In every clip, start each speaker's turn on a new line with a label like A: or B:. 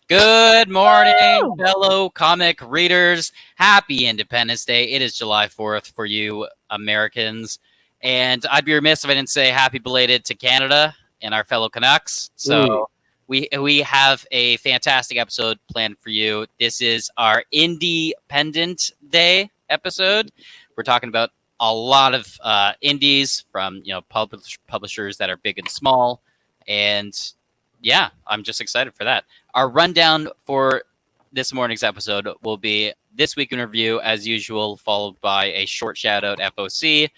A: Good morning, fellow comic readers. Happy Independence Day. It is July 4th for you Americans. And I'd be remiss if I didn't say happy belated to Canada and our fellow Canucks. So we have a fantastic episode planned for you. This is our Independent Day episode. We're talking about a lot of indies from publishers that are big and small. And yeah, I'm just excited for that. Our rundown for this morning's episode will be This Week in Review, as usual, followed by a short shout-out FOC.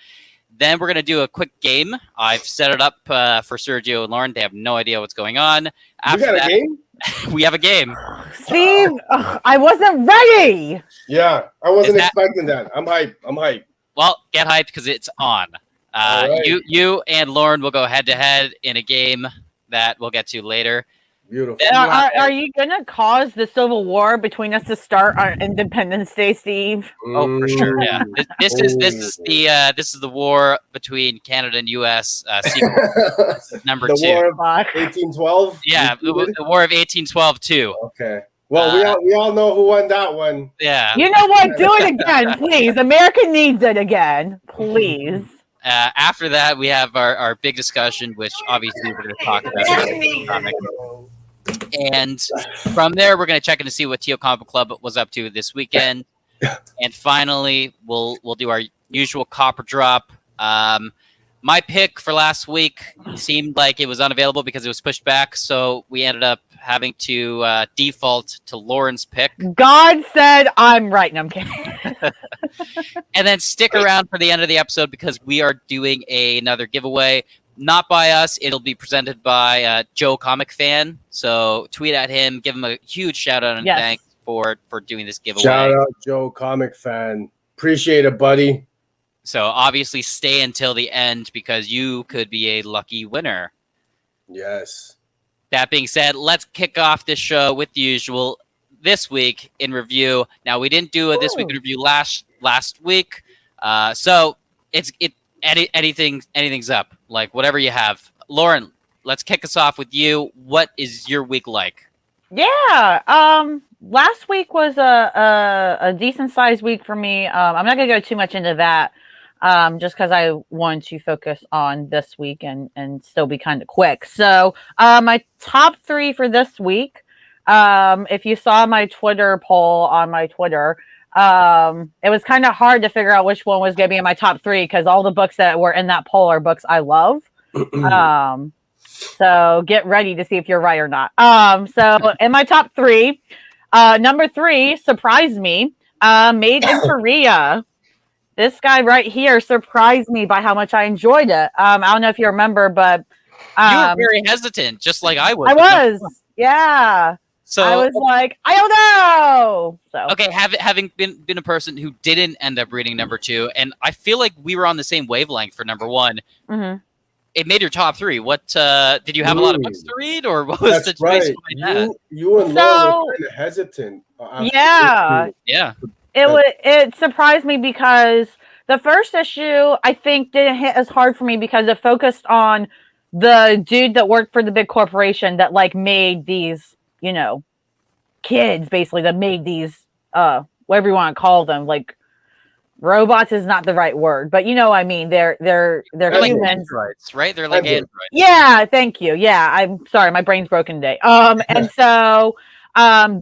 A: Then we're going to do a quick game. I've set it up for Sergio and Lauren. They have no idea what's going on.
B: After a game?
A: We have a game.
C: Steve, I wasn't ready.
B: Yeah, I wasn't expecting that. I'm hyped.
A: Well, get hyped because it's on. Right. You and Lauren will go head-to-head in a game that we'll get to later.
B: Beautiful.
C: Are you going to cause the Civil War between us to start on Independence Day, Steve?
A: Oh, for sure. Yeah. This is the war between Canada and U.S. Number
B: the
A: 2.
B: War of 1812.
A: Yeah, the War of 1812 too.
B: Okay. Well, we all know who won that one.
A: Yeah.
C: You know what? Do it again, please. America needs it again, please.
A: After that, we have our big discussion, which obviously we're going to talk about. And from there, we're going to check in to see what Teal Comic Club was up to this weekend. And finally, we'll do our usual copper drop. My pick for last week seemed like it was unavailable because it was pushed back, so we ended up having to default to Lauren's pick.
C: God said I'm right. No, I'm kidding.
A: And then stick around for the end of the episode because we are doing another giveaway. Not by us. It'll be presented by Joe Comic Fan. So tweet at him. Give him a huge shout out and thanks for doing this giveaway.
B: Shout out Joe Comic Fan. Appreciate it, buddy.
A: So obviously stay until the end because you could be a lucky winner.
B: Yes.
A: That being said, let's kick off this show with the usual This Week in Review. Now, we didn't do a This Week in Review last week. So anything's up. Like whatever you have. Lauren, let's kick us off with you. What is your week like?
C: Yeah. Last week was a decent sized week for me. I'm not gonna go too much into that. Just because I want to focus on this week and still be kind of quick. So my top 3 for this week, if you saw my Twitter poll on my Twitter, it was kind of hard to figure out which one was going to be in my top 3 because all the books that were in that poll are books I love. So get ready to see if you're right or not. So in my top 3, number 3 surprised me, Made in Korea. This guy right here surprised me by how much I enjoyed it. I don't know if you remember, but
A: you were very hesitant, just like I was.
C: I was, yeah.
A: So
C: I was like, I don't know. So
A: okay, having been a person who didn't end up reading number 2, and I feel like we were on the same wavelength for number 1.
C: Mm-hmm.
A: It made your top 3. What did you have a lot of books to read, or what was the situation behind that?
B: You and Lauren were kind of hesitant.
C: Yeah. It surprised me because the first issue I think didn't hit as hard for me because it focused on the dude that worked for the big corporation that like made these, kids basically that made these whatever you want to call them, like robots is not the right word, but I mean they're
A: like
C: humans,
A: androids, right? They're like androids.
C: Yeah, thank you. Yeah, I'm sorry, my brain's broken today. And so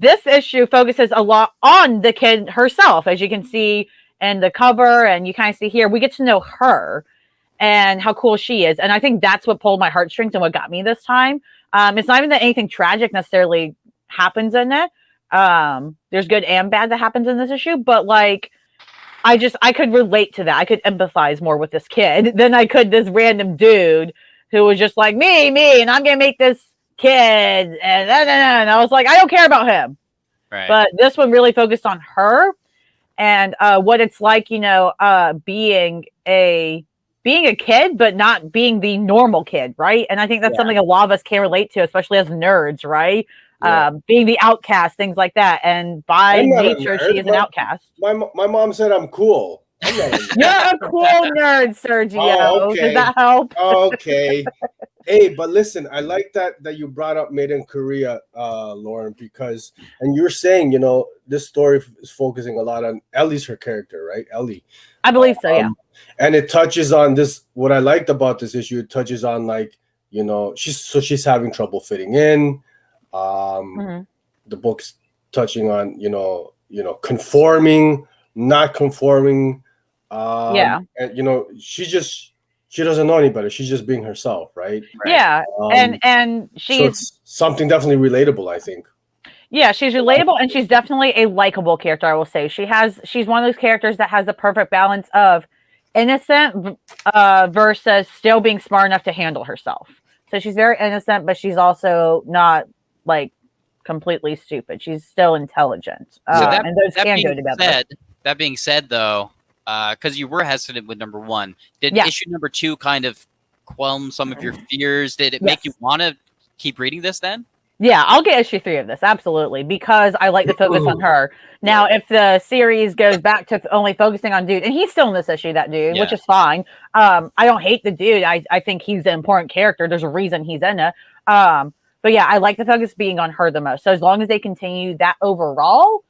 C: this issue focuses a lot on the kid herself, as you can see in the cover, and you kind of see here, we get to know her and how cool she is. And I think that's what pulled my heartstrings and what got me this time. It's not even that anything tragic necessarily happens in it. There's good and bad that happens in this issue, but like, I could relate to that. I could empathize more with this kid than I could this random dude who was just like, me, and I'm going to make this kid. And I was like, I don't care about him.
A: Right.
C: But this one really focused on her and what it's like, being a kid, but not being the normal kid, right? And I think that's something a lot of us can relate to, especially as nerds, right? Yeah. Being the outcast, things like that. And by nature, she is an outcast.
B: My mom said I'm cool.
C: You're a cool nerd, Sergio.
B: Oh, okay.
C: Does that help?
B: Okay. Hey, but listen, I like that you brought up Made in Korea, Lauren, because and you're saying, this story is focusing a lot on Ellie's her character, right? Ellie.
C: I believe so, yeah.
B: And it touches on this. What I liked about this issue, it touches on she's having trouble fitting in. The book's touching on conforming, not conforming. And she doesn't know any better. She's just being herself, right?
C: Yeah, and she's
B: so it's something definitely relatable, I think.
C: Yeah, she's relatable and she's definitely a likable character, I will say. She's one of those characters that has the perfect balance of innocent versus still being smart enough to handle herself. So she's very innocent, but she's also not like completely stupid. She's still intelligent. And those can go together.
A: That being said, though, because you were hesitant with number 1, did issue number 2 kind of quell some of your fears? Did it make you want to keep reading this then?
C: Yeah, I'll get issue 3 of this, absolutely, because I like to focus on her. Now, if the series goes back to only focusing on Dude, and he's still in this issue, that dude, which is fine. I don't hate the dude. I think he's an important character. There's a reason he's in it. But yeah, I like the focus being on her the most. So as long as they continue that overall,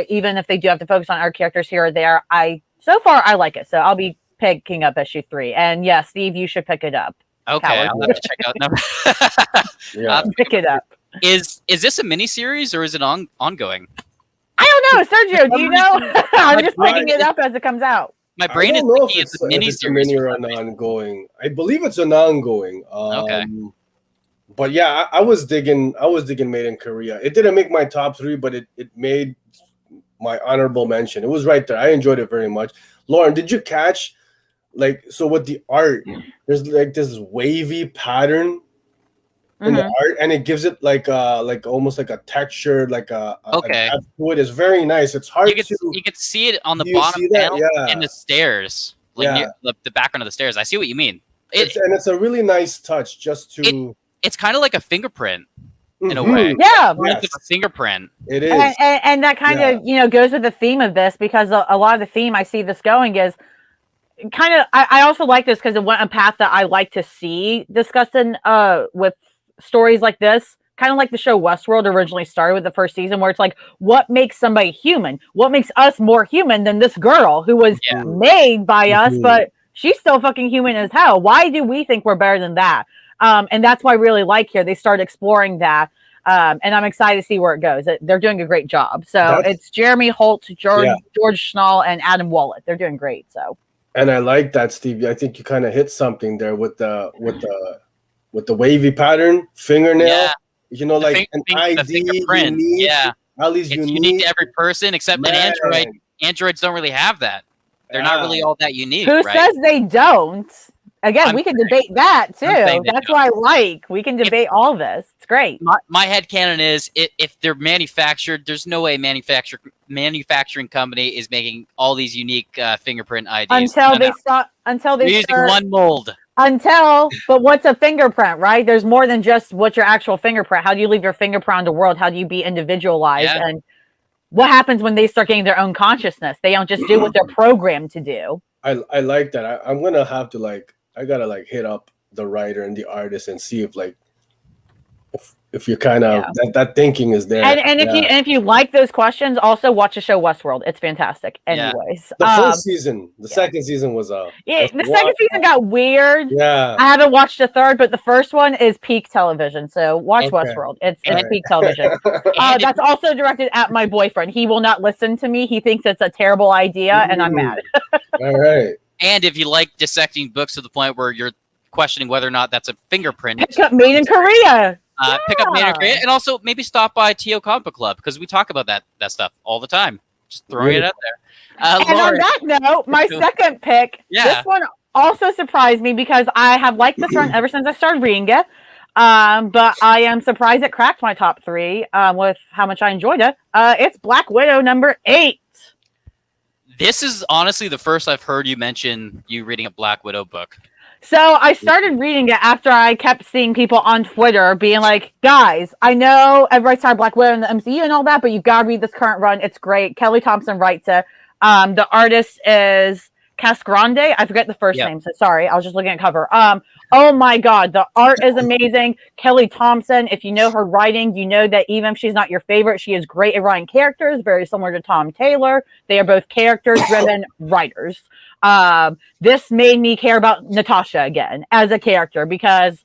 C: even if they do have to focus on our characters here or there, so far I like it. So I'll be picking up issue 3. And yeah, Steve, you should pick it up.
A: Okay, I'll have to check out number.
C: Pick it up.
A: Is this a miniseries or is it ongoing?
C: I don't know, Sergio. Do you know? I'm just picking it up as it comes out.
A: My brain is thinking it's a miniseries.
B: Mini or an ongoing. I believe it's an ongoing.
A: Okay.
B: But yeah, I was digging Made in Korea. It didn't make my top 3, but it made my honorable mention. It was right there. I enjoyed it very much. Lauren, did you catch so with the art, there's like this wavy pattern in the art, and it gives it like almost like a texture, like an edge to it. It's very nice. It's hard
A: you can see it on the bottom panel in the stairs, near the background of the stairs. I see what you mean.
B: It's a really nice touch just to.
A: It's kind of like a fingerprint in a way.
C: Yeah,
A: it's a fingerprint.
B: It is,
C: and that kind of goes with the theme of this, because a lot of the theme I see this going is kind of. I also like this because it went a path that I like to see discussed in with stories like this. Kind of like the show Westworld originally started with the first season, where it's like, what makes somebody human? What makes us more human than this girl who was made by us, but she's still fucking human as hell? Why do we think we're better than that? And that's why I really like here. They start exploring that. And I'm excited to see where it goes. They're doing a great job. So it's Jeremy Holt, George Schnall, and Adam Wallet. They're doing great. So.
B: And I like that, Steve. I think you kind of hit something there with the wavy pattern fingernail.
A: Yeah.
B: Like an ID.
A: Fingerprint.
B: Unique,
A: yeah.
B: At least
A: it's unique to every person, except an Android. Androids don't really have that. They're not really all that unique.
C: Who says they don't? Again, we can debate that too. That's why we can debate all this. It's great.
A: My headcanon is if they're manufactured, there's no way manufacturing company is making all these unique fingerprint IDs.
C: Until they
A: using one mold.
C: But what's a fingerprint, right? There's more than just what's your actual fingerprint. How do you leave your fingerprint on the world? How do you be individualized? Yeah. And what happens when they start getting their own consciousness? They don't just do what they're programmed to do.
B: I like that. I'm gonna have to I gotta hit up the writer and the artist and see if you're kind of that thinking is there.
C: And if you like those questions, also watch the show Westworld. It's fantastic. Anyways,
B: the first season, the second season was
C: the second season got weird.
B: Yeah,
C: I haven't watched the third, but the first one is peak television. So watch Westworld. It's peak television. That's also directed at my boyfriend. He will not listen to me. He thinks it's a terrible idea, and I'm mad.
B: All right.
A: And if you like dissecting books to the point where you're questioning whether or not that's a fingerprint,
C: pick up Made in Korea.
A: Pick up Made in Korea, and also maybe stop by TO Comic Book Club, because we talk about that stuff all the time. Just throwing it out there.
C: And Lauren, on that note, my second pick, this one also surprised me because I have liked this run ever since I started reading it. But I am surprised it cracked my top 3 with how much I enjoyed it. It's Black Widow number 8.
A: This is honestly the first I've heard you mention you reading a Black Widow book.
C: So I started reading it after I kept seeing people on Twitter being like, guys, I know everybody's talking Black Widow in the MCU and all that, but you got to read this current run. It's great. Kelly Thompson writes it. The artist is Casgrande. I forget the first name, so sorry. I was just looking at cover. Oh my God, the art is amazing. Kelly Thompson, if you know her writing, you know that even if she's not your favorite, she is great at writing characters, very similar to Tom Taylor. They are both character-driven writers. This made me care about Natasha again as a character because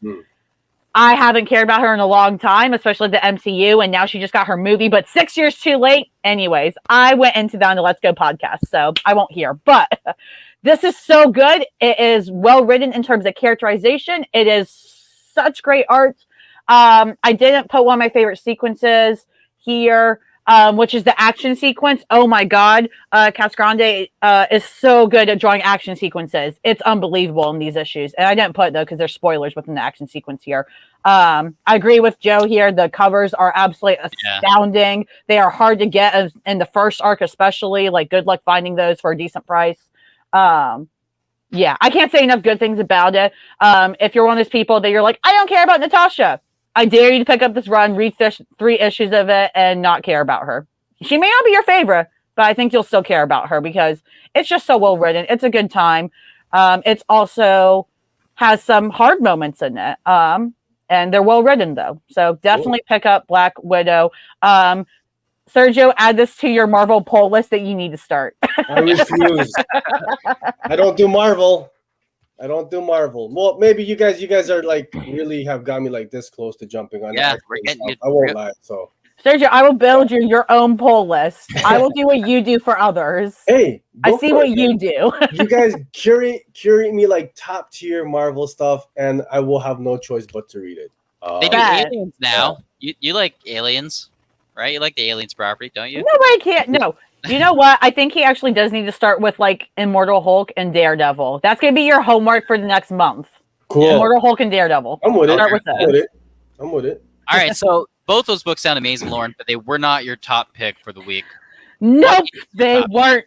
C: I haven't cared about her in a long time, especially the MCU, and now she just got her movie, but 6 years too late. Anyways, I went into that on the Let's Go podcast, so I won't hear. But this is so good. It is well written in terms of characterization. It is such great art. I didn't put one of my favorite sequences here, which is the action sequence. Oh my God. Casgrande is so good at drawing action sequences. It's unbelievable in these issues. And I didn't put it though, because there's spoilers within the action sequence here. I agree with Joe here. The covers are absolutely astounding. They are hard to get in the first arc, especially. Like, good luck finding those for a decent price. Yeah, I can't say enough good things about it. If you're one of those people that you're like, I don't care about Natasha, I dare you to pick up this run, read 3 issues of it, and not care about her. She may not be your favorite, but I think you'll still care about her because it's just so well written. It's a good time. It's also has some hard moments in it. And they're well written though. So definitely pick up Black Widow. Sergio, add this to your Marvel poll list that you need to start.
B: I refuse. I don't do Marvel. Well, maybe you guys are like really have got me like this close to jumping on.
A: Yeah,
B: I won't lie. So
C: Sergio, I will build you your own poll list. I will do what you do for others.
B: Hey,
C: I see what you do.
B: You guys curate me like top tier Marvel stuff, and I will have no choice but to read it.
A: They do aliens now. You like aliens, right? You like the aliens property, don't you?
C: Nobody can't. No. You know what? I think he actually does need to start with like Immortal Hulk and Daredevil. That's going to be your homework for the next month.
B: Cool.
C: Immortal Hulk and Daredevil.
B: I'm with it.
C: I'm with it.
A: All right, so both those books sound amazing, Lauren, but they were not your top pick for the week.
C: Nope, they weren't.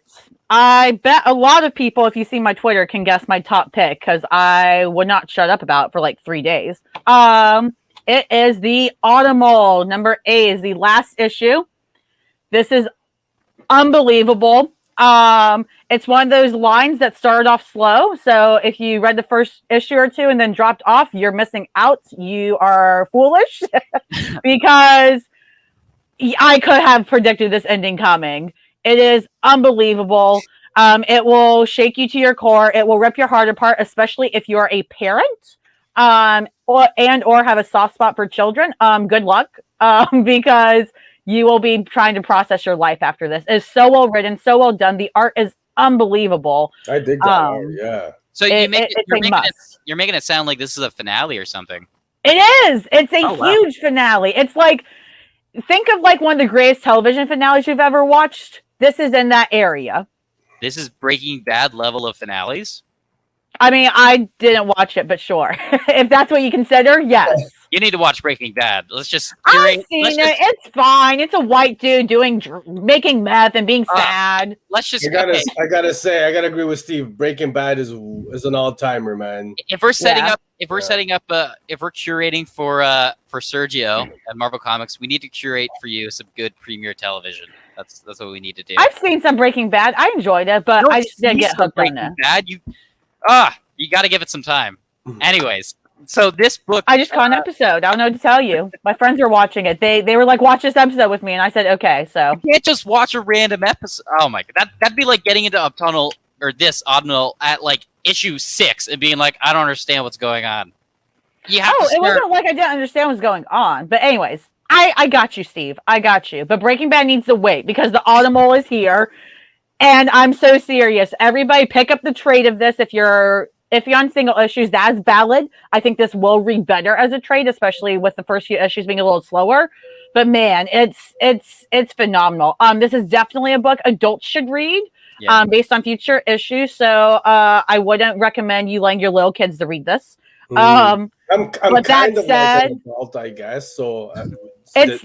C: I bet a lot of people, if you see my Twitter, can guess my top pick because I would not shut up about it for like 3 days. It is the Automole. Number 8 is the last issue. This is unbelievable. It's one of those lines that started off slow. So if you read the first issue or two and then dropped off, you're missing out. You are foolish because I could have predicted this ending coming. It is unbelievable. It will shake you to your core. It will rip your heart apart, especially if you are a parent or have a soft spot for children. Good luck because you will be trying to process your life after this. It's so well written, so well done. The art is unbelievable.
B: I dig that art, yeah.
A: So you're making it sound like this is a finale or something.
C: It is. It's a huge finale. It's like, think of like one of the greatest television finales you've ever watched. This is in that area.
A: This is Breaking Bad level of finales?
C: I mean, I didn't watch it, but sure. If that's what you consider, yes.
A: You need to watch Breaking Bad. Let's just
C: I've seen it. It's fine. It's a white dude making meth and being sad.
A: Let's just.
B: I gotta agree with Steve. Breaking Bad is an all timer, man.
A: If we're setting up, if we're curating for Sergio at Marvel Comics, we need to curate for you some good premiere television. That's what we need to do.
C: I've seen some Breaking Bad. I enjoyed it, but I just didn't get hooked on it.
A: Bad. You got to give it some time. Anyways. So this book,
C: I just caught an episode. I don't know what to tell you. My friends were watching it. They were like, watch this episode with me. And I said, okay. So
A: you can't just watch a random episode. Oh my God. That'd be like getting into Autumnal at like issue 6 and being like, I don't understand what's going on.
C: It wasn't like I didn't understand what's going on. But anyways, I got you, Steve. I got you. But Breaking Bad needs to wait because the Automole is here. And I'm so serious. Everybody pick up the trade of this if you're on single issues, that's valid. I think this will read better as a trade, especially with the first few issues being a little slower. But man, it's phenomenal. This is definitely a book adults should read, based on future issues. So I wouldn't recommend you letting your little kids to read this.
B: I'm but kind of like an adult, I guess. So
C: this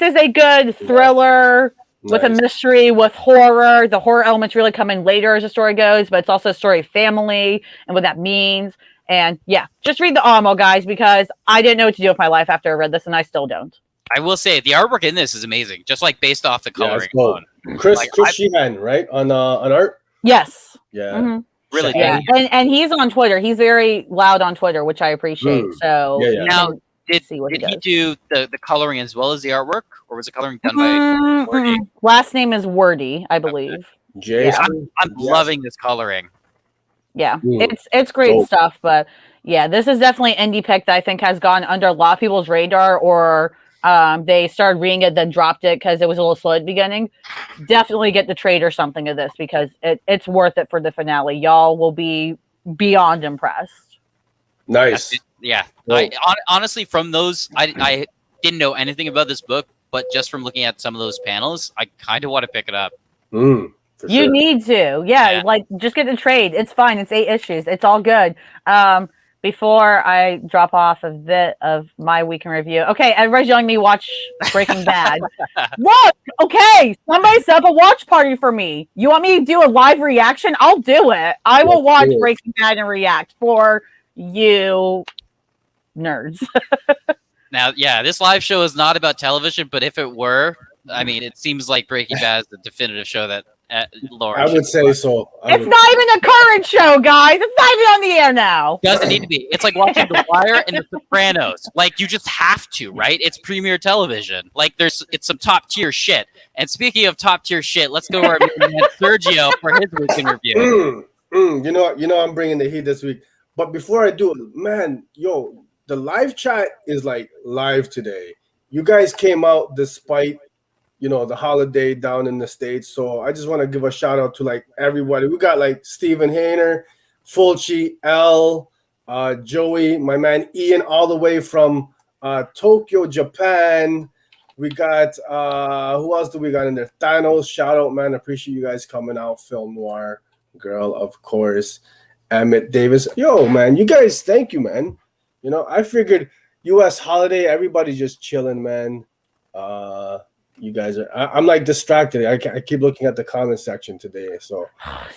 C: is a good thriller. With a mystery, with horror. The horror elements really come in later as the story goes, but it's also a story of family and what that means. And yeah, just read the Automole, guys, because I didn't know what to do with my life after I read this, and I still don't.
A: I will say the artwork in this is amazing, just like based off the coloring alone.
B: Chris Sheehan, right? On art?
C: Yes.
B: Yeah.
A: Really
C: Yeah, and he's on Twitter. He's very loud on Twitter, which I appreciate. So
B: Yeah, yeah.
C: you
A: Now,
C: can
A: did
C: see what
A: did
C: he
A: he
C: does.
A: do the coloring as well as the artwork, or was the coloring done by Wordy?
C: Last name is Wordy, I believe.
B: Jason.
A: I'm loving this coloring.
C: Yeah,
B: Mm.
C: it's great
B: Dope.
C: stuff. But yeah, this is definitely an indie pick that I think has gone under a lot of people's radar, or they started reading it then dropped it because it was a little slow at the beginning. Definitely get the trade or something of this because it's worth it for the finale. Y'all will be beyond impressed.
B: Nice.
A: Yeah.
B: Dope.
A: Honestly, from those, I didn't know anything about this book, but just from looking at some of those panels, I kind of want to pick it up.
B: For
C: You
B: sure.
C: need to, yeah, like just get the trade. It's fine. It's 8 issues. It's all good. Before I drop off of my week in review, okay, everybody's yelling at me watch Breaking Bad. Look, okay, somebody set up a watch party for me. You want me to do a live reaction? I'll do it. I will watch Breaking Bad and react for you nerds.
A: Now, yeah, this live show is not about television, but if it were, I mean, it seems like Breaking Bad is the definitive show that Lauren
B: I would say so.
C: It's not even a current show, guys. It's not even on the air now.
A: Doesn't need to be. It's like watching The Wire and The Sopranos. Like, you just have to, right? It's premier television. Like, it's some top tier shit. And speaking of top tier shit, let's go to our man Sergio for his week in review.
B: You know, I'm bringing the heat this week. But before I do it, man, the live chat is like live today. You guys came out despite, the holiday down in the States. So I just want to give a shout out to like everybody. We got like Steven Hayner, Fulci, L, Joey, my man Ian, all the way from Tokyo, Japan. We got who else do we got in there? Thanos, shout out, man. Appreciate you guys coming out. Film Noir girl, of course. Emmett Davis. Yo, man, you guys, thank you, man. I figured US holiday, everybody's just chilling, man. You guys are I'm like distracted. I keep looking at the comment section today. So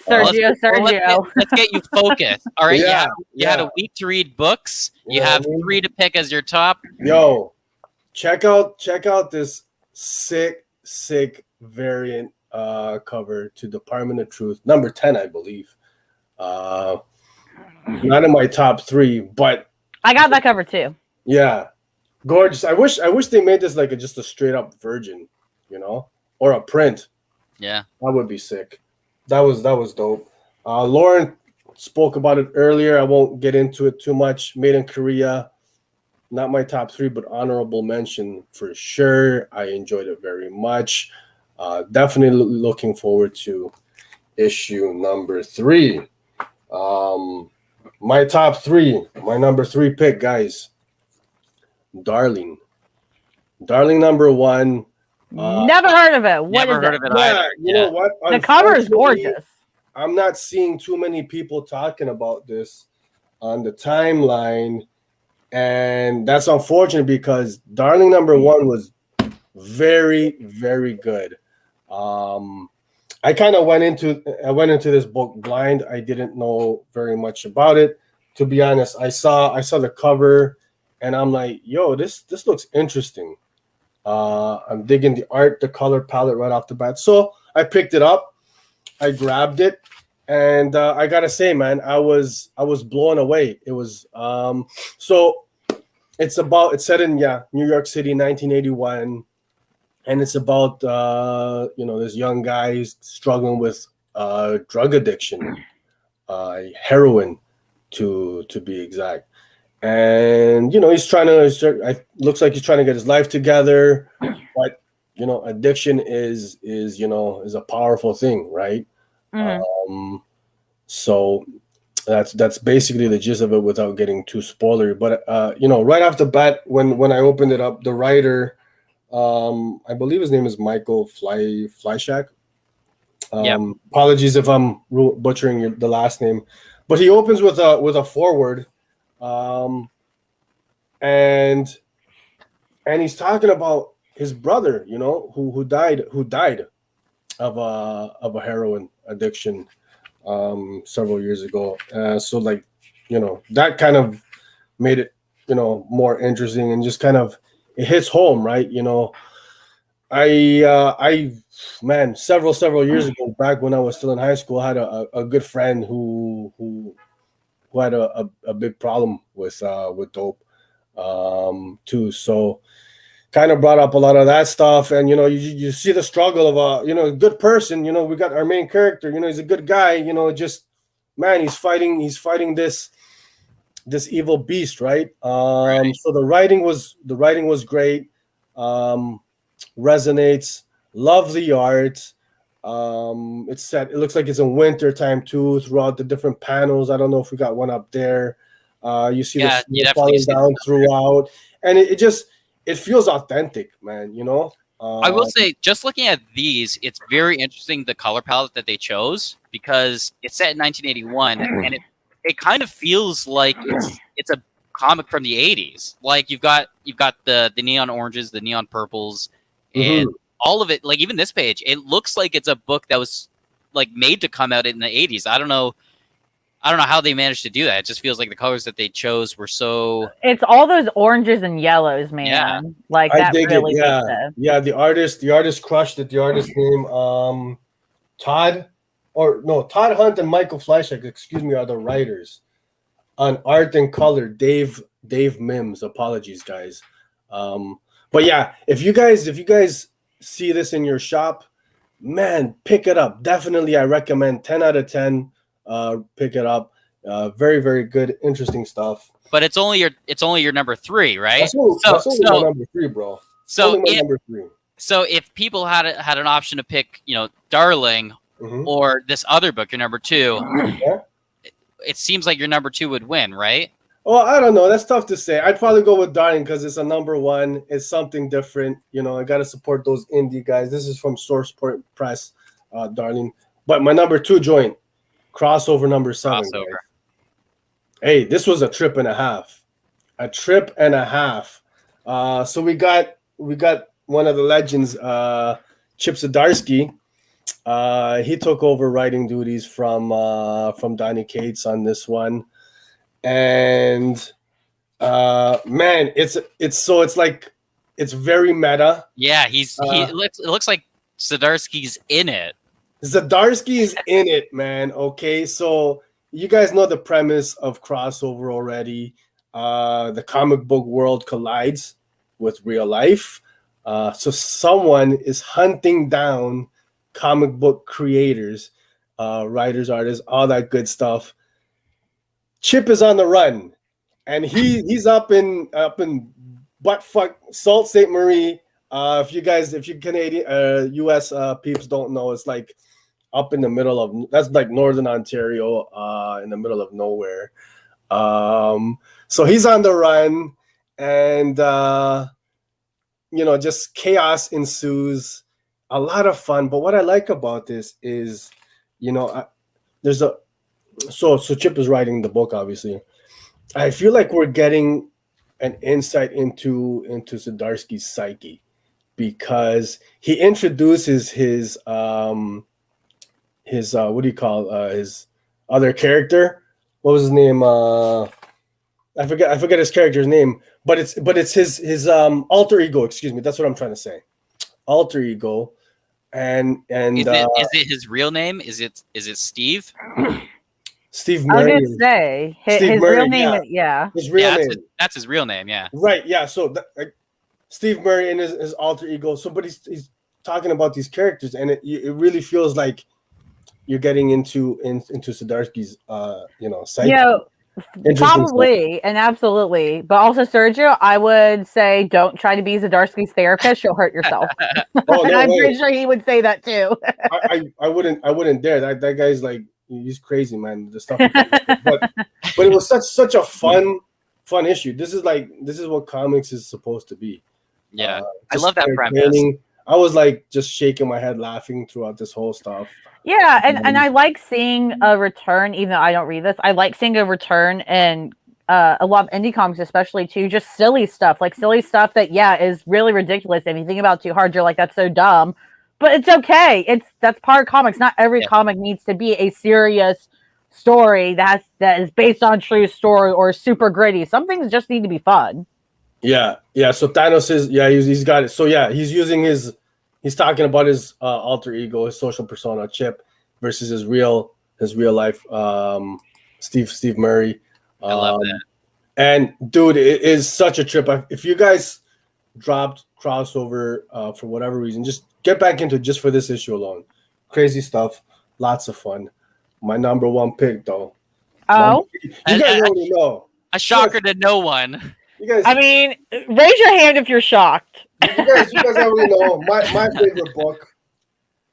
C: Sergio.
A: Let's get you focused. All right.
B: Yeah,
A: you had a week to read books. You have 3 to pick as your top.
B: Yo, check out this sick variant cover to Department of Truth, number 10, I believe. Not in my top 3, but
C: I got that cover too.
B: Yeah, gorgeous. I wish they made this like just a straight up virgin, or a print.
A: Yeah,
B: that would be sick. That was dope. Lauren spoke about it earlier. I won't get into it too much. Made in Korea, not my top 3, but honorable mention for sure. I enjoyed it very much. Definitely looking forward to issue number 3. My top 3, my number 3 pick, guys. Darling number 1.
C: Never heard of it.
A: Never heard of it either.
B: You know what?
C: The cover is gorgeous.
B: I'm not seeing too many people talking about this on the timeline, and that's unfortunate because Darling number 1 was very, very good. I kind of went into this book blind. I didn't know very much about it. To be honest, I saw the cover, and I'm like, yo, this looks interesting. I'm digging the art, the color palette right off the bat. So I picked it up, I grabbed it, and I gotta say, man, I was blown away. It was so it's set in New York City, 1981. And it's about this young guy who's struggling with drug addiction, heroin, to be exact. And he's trying to. Looks like he's trying to get his life together, but addiction is a powerful thing, right?
C: Mm-hmm.
B: So that's basically the gist of it without getting too spoilery. But right off the bat, when I opened it up, the writer. I believe his name is Michael Fleishak. Apologies if I'm butchering the last name, but he opens with a foreword, and he's talking about his brother, who died of a heroin addiction several years ago. So that kind of made it more interesting and just kind of. It hits home, right? Man, several years ago, back when I was still in high school, I had a good friend who had a big problem with dope, too. So kind of brought up a lot of that stuff, and you see the struggle of a good person. We got our main character. He's a good guy. Just man, he's fighting this evil beast, right?
A: Right.
B: So the writing was great. Resonates. Love the art. It's set. It looks like it's in winter time too. Throughout the different panels, I don't know if we got one up there. You see
A: Yeah,
B: the
A: you
B: snow
A: definitely
B: falling
A: see
B: down throughout, and it feels authentic, man.
A: I will say, just looking at these, it's very interesting the color palette that they chose because it's set in 1981, and it kind of feels like it's a comic from the 80s. Like you've got the neon oranges, the neon purples, and all of it. Like even this page, it looks like it's a book that was like made to come out in the 80s. I don't know how they managed to do that. It just feels like the colors that they chose were so.
C: It's all those oranges and yellows, man.
A: Yeah.
C: Like
B: I
C: that
B: dig
C: really
B: it.
C: makes
B: Yeah,
C: it.
B: yeah. The artist crushed it. The artist name, Todd, or no, Todd Hunt and Michael Fleischer, excuse me, are the writers. On art and color, Dave Mims. Apologies, guys. But yeah, if you guys see this in your shop, man, pick it up. Definitely, I recommend. 10 out of 10. Pick it up. Very, very good, interesting stuff.
A: But it's only your number 3, right?
B: That's only my number 3, bro.
A: So
B: only my number 3.
A: So if people had an option to pick, Darling or this other book, your number 2,
B: Yeah.
A: it seems like your number 2 would win, right?
B: Well, I don't know. That's tough to say. I'd probably go with Darling because it's a number 1. It's something different. I got to support those indie guys. This is from Source Press, Darling. But my number 2 joint, Crossover number 7.
A: Crossover.
B: Guys. Hey, this was a trip and a half. So we got one of the legends, Chip Zdarsky. He took over writing duties from Donny Cates on this one, and man, it's very meta.
A: Yeah, it looks like Zdarsky's in it.
B: Zdarsky is in it, man. Okay, so you guys know the premise of Crossover already. The comic book world collides with real life. So someone is hunting down comic book creators, writers, artists, all that good stuff. Chip is on the run, and he's up in buttfuck Sault Ste. Marie. If you Canadian, U.S. Peeps don't know, it's like up in the middle of, that's like Northern Ontario, in the middle of nowhere. So he's on the run, and just chaos ensues. A lot of fun. But what I like about this is, so Chip is writing the book, obviously. I feel like we're getting an insight into Zdarsky's psyche, because he introduces his what do you call his other character? What was his name? I forget his character's name, but it's his alter ego. Excuse me, that's what I'm trying to say. Alter ego, and
A: is it his real name? Is it Steve?
B: Steve Murray.
C: I was gonna say his
B: Murray,
C: real name. His real name.
A: That's his real name. Yeah.
B: Right. Yeah. So Steve Murray and his alter ego. So, but he's talking about these characters, and it really feels like you're getting into Zdarsky's psyche.
C: Probably and absolutely, but also Sergio, I would say don't try to be Zdarsky's therapist. You'll hurt yourself.
B: Oh,
C: and I'm pretty sure he would say that too.
B: I wouldn't dare. That guy's like, he's crazy, man. The stuff, but it was such a fun issue. This is what comics is supposed to be.
A: Yeah, I love that premise.
B: I was like just shaking my head, laughing throughout this whole stuff.
C: Yeah, and I like seeing a return, even though I don't read this. I like seeing a return in a lot of indie comics, especially too, just silly stuff that is really ridiculous. If you think about it too hard, you're like, that's so dumb. But it's okay. That's part of comics. Not every comic needs to be a serious story that is based on true story or super gritty. Some things just need to be fun.
B: Yeah. So Thanos is he's got it. So yeah, he's using his he's talking about his alter ego, his social persona, Chip, versus his real life, Steve Murray.
A: I love that.
B: And dude, it is such a trip. If you guys dropped crossover for whatever reason, just get back into it just for this issue alone. Crazy stuff, lots of fun. My number one pick, though.
C: Oh,
B: you guys already know.
A: A shocker to no one.
B: You guys,
C: I mean, raise your hand if you're shocked.
B: you guys already know my favorite book.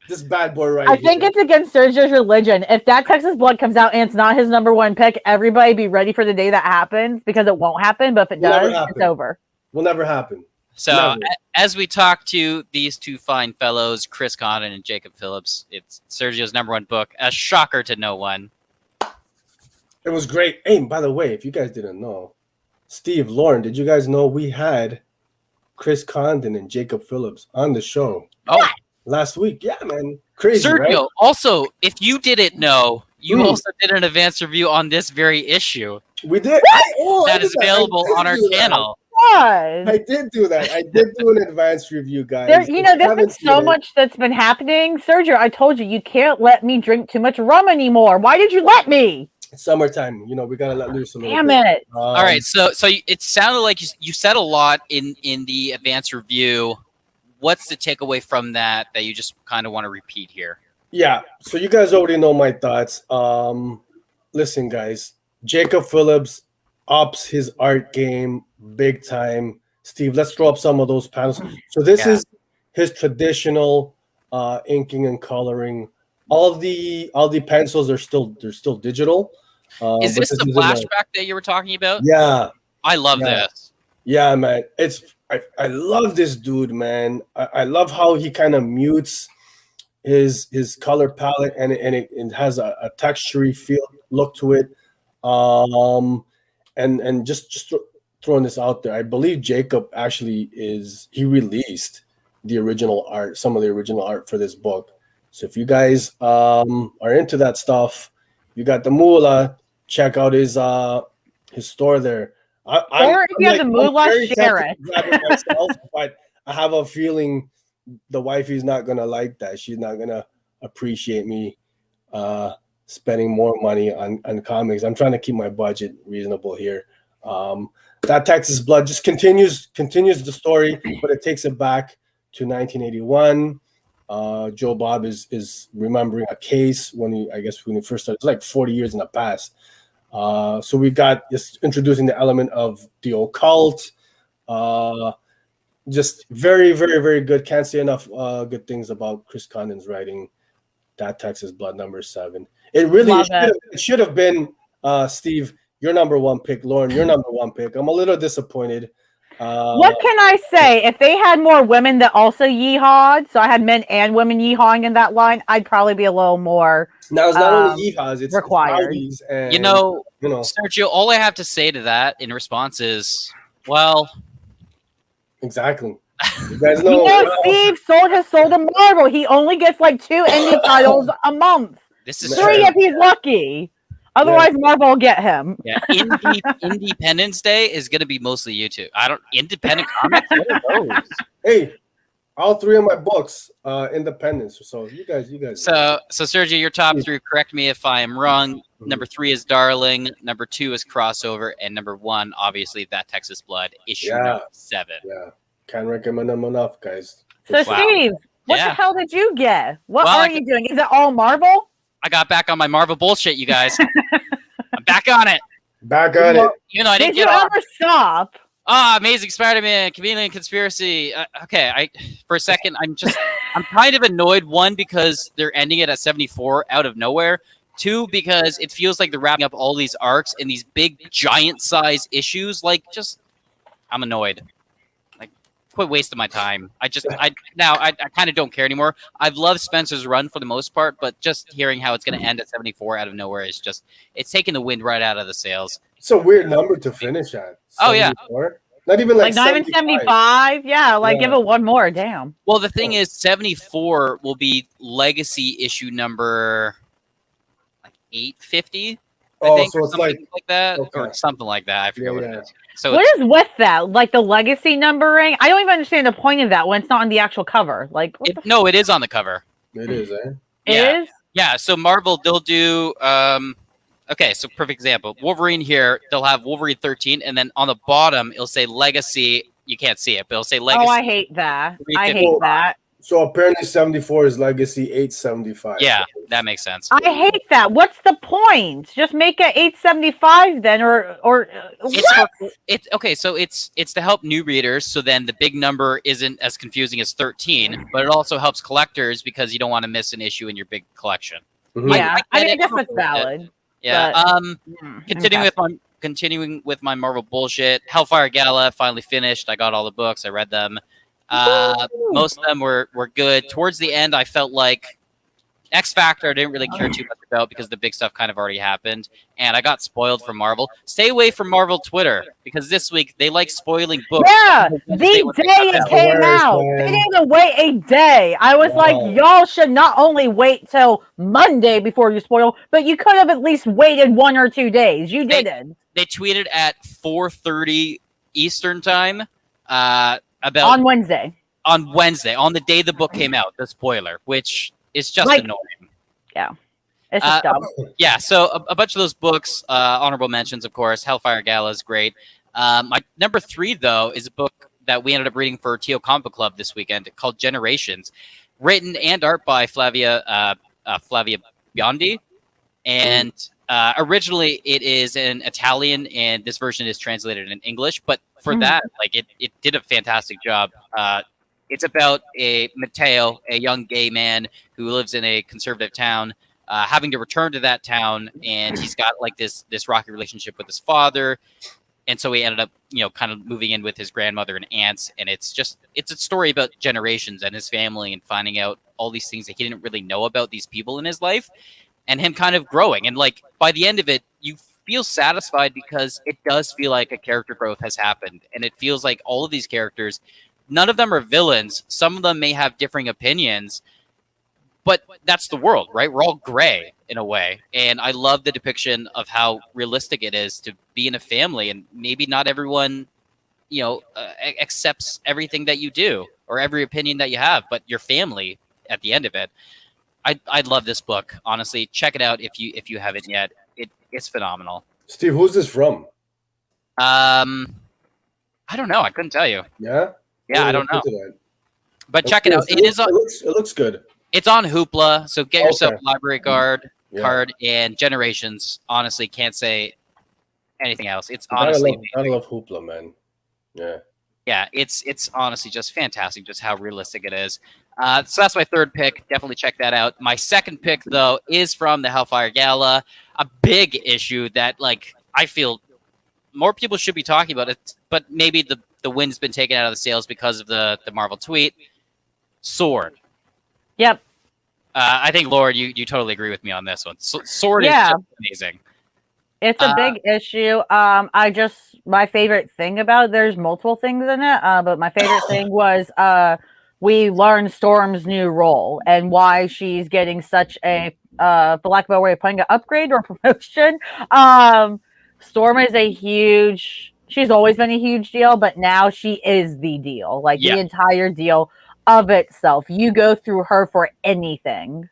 B: This bad boy right
C: I think
B: here.
C: it's against Sergio's religion. If that Texas Blood comes out and it's not his number one pick, everybody be ready for the day that happens, because it won't happen. But if it does, it's over.
B: Will never happen.
A: So
B: Never.
A: as we talk to these two fine fellows, Chris Condon and Jacob Phillips, it's Sergio's number one book. A shocker to no one.
B: It was great. Hey, by the way, if you guys didn't know, Steve, Lauren, did you guys know we had Chris Condon and Jacob Phillips on the show last week? Yeah, man. Crazy,
A: Sergio,
B: right?
A: also, if you didn't know, you
B: Hmm.
A: also did an advanced review on this very issue
B: We did.
A: that is available on our channel.
C: What?
B: I did do that. I did do an advanced review, guys.
C: There's
B: If you
C: been
B: haven't
C: so
B: seen it,
C: much that's been happening. Sergio, I told you can't let me drink too much rum anymore. Why did you let me?
B: it's summertime. We gotta let loose a little
C: Damn
B: bit.
C: it.
A: All right, so it sounded like you said a lot in the advanced review. What's the takeaway from that you just kind of want to repeat here?
B: Yeah. So you guys already know my thoughts. Listen, guys. Jacob Phillips ups his art game big time. Steve, let's throw up some of those panels. So this is his traditional inking and coloring. All the pencils are still digital.
A: Is
B: but
A: this the
B: is in
A: flashback that you were talking about?
B: Yeah.
A: I love
B: Yeah.
A: this.
B: Yeah, man. I love this dude, man. I love how he kind of mutes his color palette, and it has a textury feel look to it. And just throwing this out there, I believe Jacob actually he released the original art, some of the original art for this book. So if you guys are into that stuff, you got the moolah, check out his store there.
C: Or if you have the moolah,
B: very
C: share
B: tempted
C: it.
B: to grab it myself, but I have a feeling the wifey's not gonna like that. She's not gonna appreciate me spending more money on comics. I'm trying to keep my budget reasonable here. That Texas Blood just continues the story, but it takes it back to 1981. Joe Bob is remembering a case when he first started. It's like 40 years in the past. So we got just introducing the element of the occult. Just very, very, very good. Can't say enough good things about Chris Condon's writing. That Texas Blood #7. It really should have been Steve, your number one pick. Lauren, your number one pick. I'm a little disappointed.
C: What can I say? If they had more women that also yeehawed, so I had men and women yeehawing in that line, I'd probably be a little more.
B: Now it's not only yeehaws, it's
C: required.
B: It's and,
A: You know, Sergio, all I have to say to that in response is, well,
B: exactly. You guys know.
C: Steve has sold a Marvel. He only gets like 2 indie titles a month.
A: this is
C: 3 if he's lucky. Otherwise, Marvel will get him.
A: Yeah, Independence Day is going to be mostly YouTube. Independent comics. What are those?
B: Hey, all 3 of my books, Independence. So you guys.
A: So Sergio, your top 3. Correct me if I am wrong. Number 3 is Darling. Number 2 is Crossover, and number 1, obviously, That Texas Blood, issue number 7.
B: Yeah, can't recommend them enough, guys.
C: So Steve, what the hell did you get? What are you doing? Is it all Marvel?
A: I got back on my Marvel bullshit, you guys. I'm back on it. Even though I didn't
C: Did you ever stop?
A: Amazing Spider-Man, Chameleon Conspiracy. Okay, for a second, I'm kind of annoyed. 1, because they're ending it at 74 out of nowhere. 2, because it feels like they're wrapping up all these arcs in these big, giant size issues. I'm annoyed. Quit wasting my time. I kind of don't care anymore. I've loved Spencer's run for the most part, but just hearing how it's going to end at 74 out of nowhere is it's taking the wind right out of the sails.
B: It's a weird number to finish at. 74?
A: Oh yeah,
B: not even like
C: not even 75. Yeah, give it one more. Damn.
A: Well, the thing is, 74 will be legacy issue number 850.
B: Oh,
A: think,
B: so
A: or
B: it's
A: something
B: like
A: like that,
B: okay.
A: or something like that. I forget
B: Yeah,
A: what
B: yeah.
A: it is. So
C: What
A: it's,
C: is with that? Like the legacy numbering? I don't even understand the point of that when it's not on the actual cover. Like, what the
A: no, it is on the cover.
B: It is, eh?
A: Yeah,
C: is?
A: yeah. So Marvel, they'll do. Okay, so perfect example. Wolverine here, they'll have Wolverine 13, and then on the bottom it'll say Legacy. You can't see it, but it'll say Legacy.
C: Oh, I hate that. I
A: 355.
C: hate that.
B: So apparently 74 is Legacy 875.
A: Yeah, that makes sense.
C: I hate that. What's the point? Just make it 875 then, or
A: It's
C: what?
A: it's okay. So it's to help new readers. So then the big number isn't as confusing as 13, but it also helps collectors because you don't want to miss an issue in your big collection.
B: Mhm.
C: Yeah, I
A: get
C: mean, I
A: it.
C: guess that's valid.
A: Yeah.
C: But,
A: Continuing with my Marvel bullshit. Hellfire Gala finally finished. I got all the books. I read them. Most of them were good. Towards the end, I felt like X Factor I didn't really care too much about because the big stuff kind of already happened, and I got spoiled from Marvel. Stay away from Marvel Twitter because this week they like spoiling books.
C: Yeah, the day it came out, they didn't even wait a day. I was like, y'all should not only wait till Monday before you spoil, but you could have at least waited 1 or 2 days. You didn't.
A: They tweeted at 4:30 Eastern time about
C: On Wednesday.
A: On Wednesday, on the day the book came out, the spoiler, which is just
C: Like,
A: annoying.
C: Yeah. It's just dumb.
A: Yeah, so a bunch of those books, honorable mentions, of course. Hellfire Gala is great. My number 3, though, is a book that we ended up reading for Teo Comic Book Club this weekend called Generations, written and art by Flavia Biondi. And originally it is in Italian, and this version is translated in English. But for that, like it did a fantastic job. It's about Matteo, a young gay man who lives in a conservative town, having to return to that town, and he's got like this rocky relationship with his father, and so he ended up, kind of moving in with his grandmother and aunts, and it's a story about generations and his family and finding out all these things that he didn't really know about these people in his life, and him kind of growing, and like by the end of it, you feel satisfied because it does feel like a character growth has happened, and it feels like all of these characters. None of them are villains. Some of them may have differing opinions, but that's the world, right? We're all gray in a way. And I love the depiction of how realistic it is to be in a family. And maybe not everyone, accepts everything that you do or every opinion that you have, but your family at the end of it. I love this book. Honestly, check it out if you haven't yet. It's phenomenal.
B: Steve, who's this from?
A: I don't know. I couldn't tell you.
B: Yeah?
A: Yeah, I don't know. But check it out. It
B: looks good.
A: It's on Hoopla, so get yourself a library card, and Generations. Honestly, can't say anything else. It's honestly,
B: I love Hoopla, man. Yeah.
A: Yeah, it's honestly just fantastic, just how realistic it is. So that's my 3rd pick. Definitely check that out. My 2nd pick, though, is from the Hellfire Gala, a big issue that, like, I feel more people should be talking about it, but maybe the wind's been taken out of the sails because of the Marvel tweet. Sword.
C: Yep.
A: I think, Laura, you totally agree with me on this one. Sword is just amazing.
C: It's a big issue. My favorite thing about it, there's multiple things in it, but my favorite thing was we learned Storm's new role and why she's getting such a, for lack of a better way of putting it, upgrade or promotion. Storm is she's always been a huge deal, but now she is the deal. Like the entire deal of itself. You go through her for anything.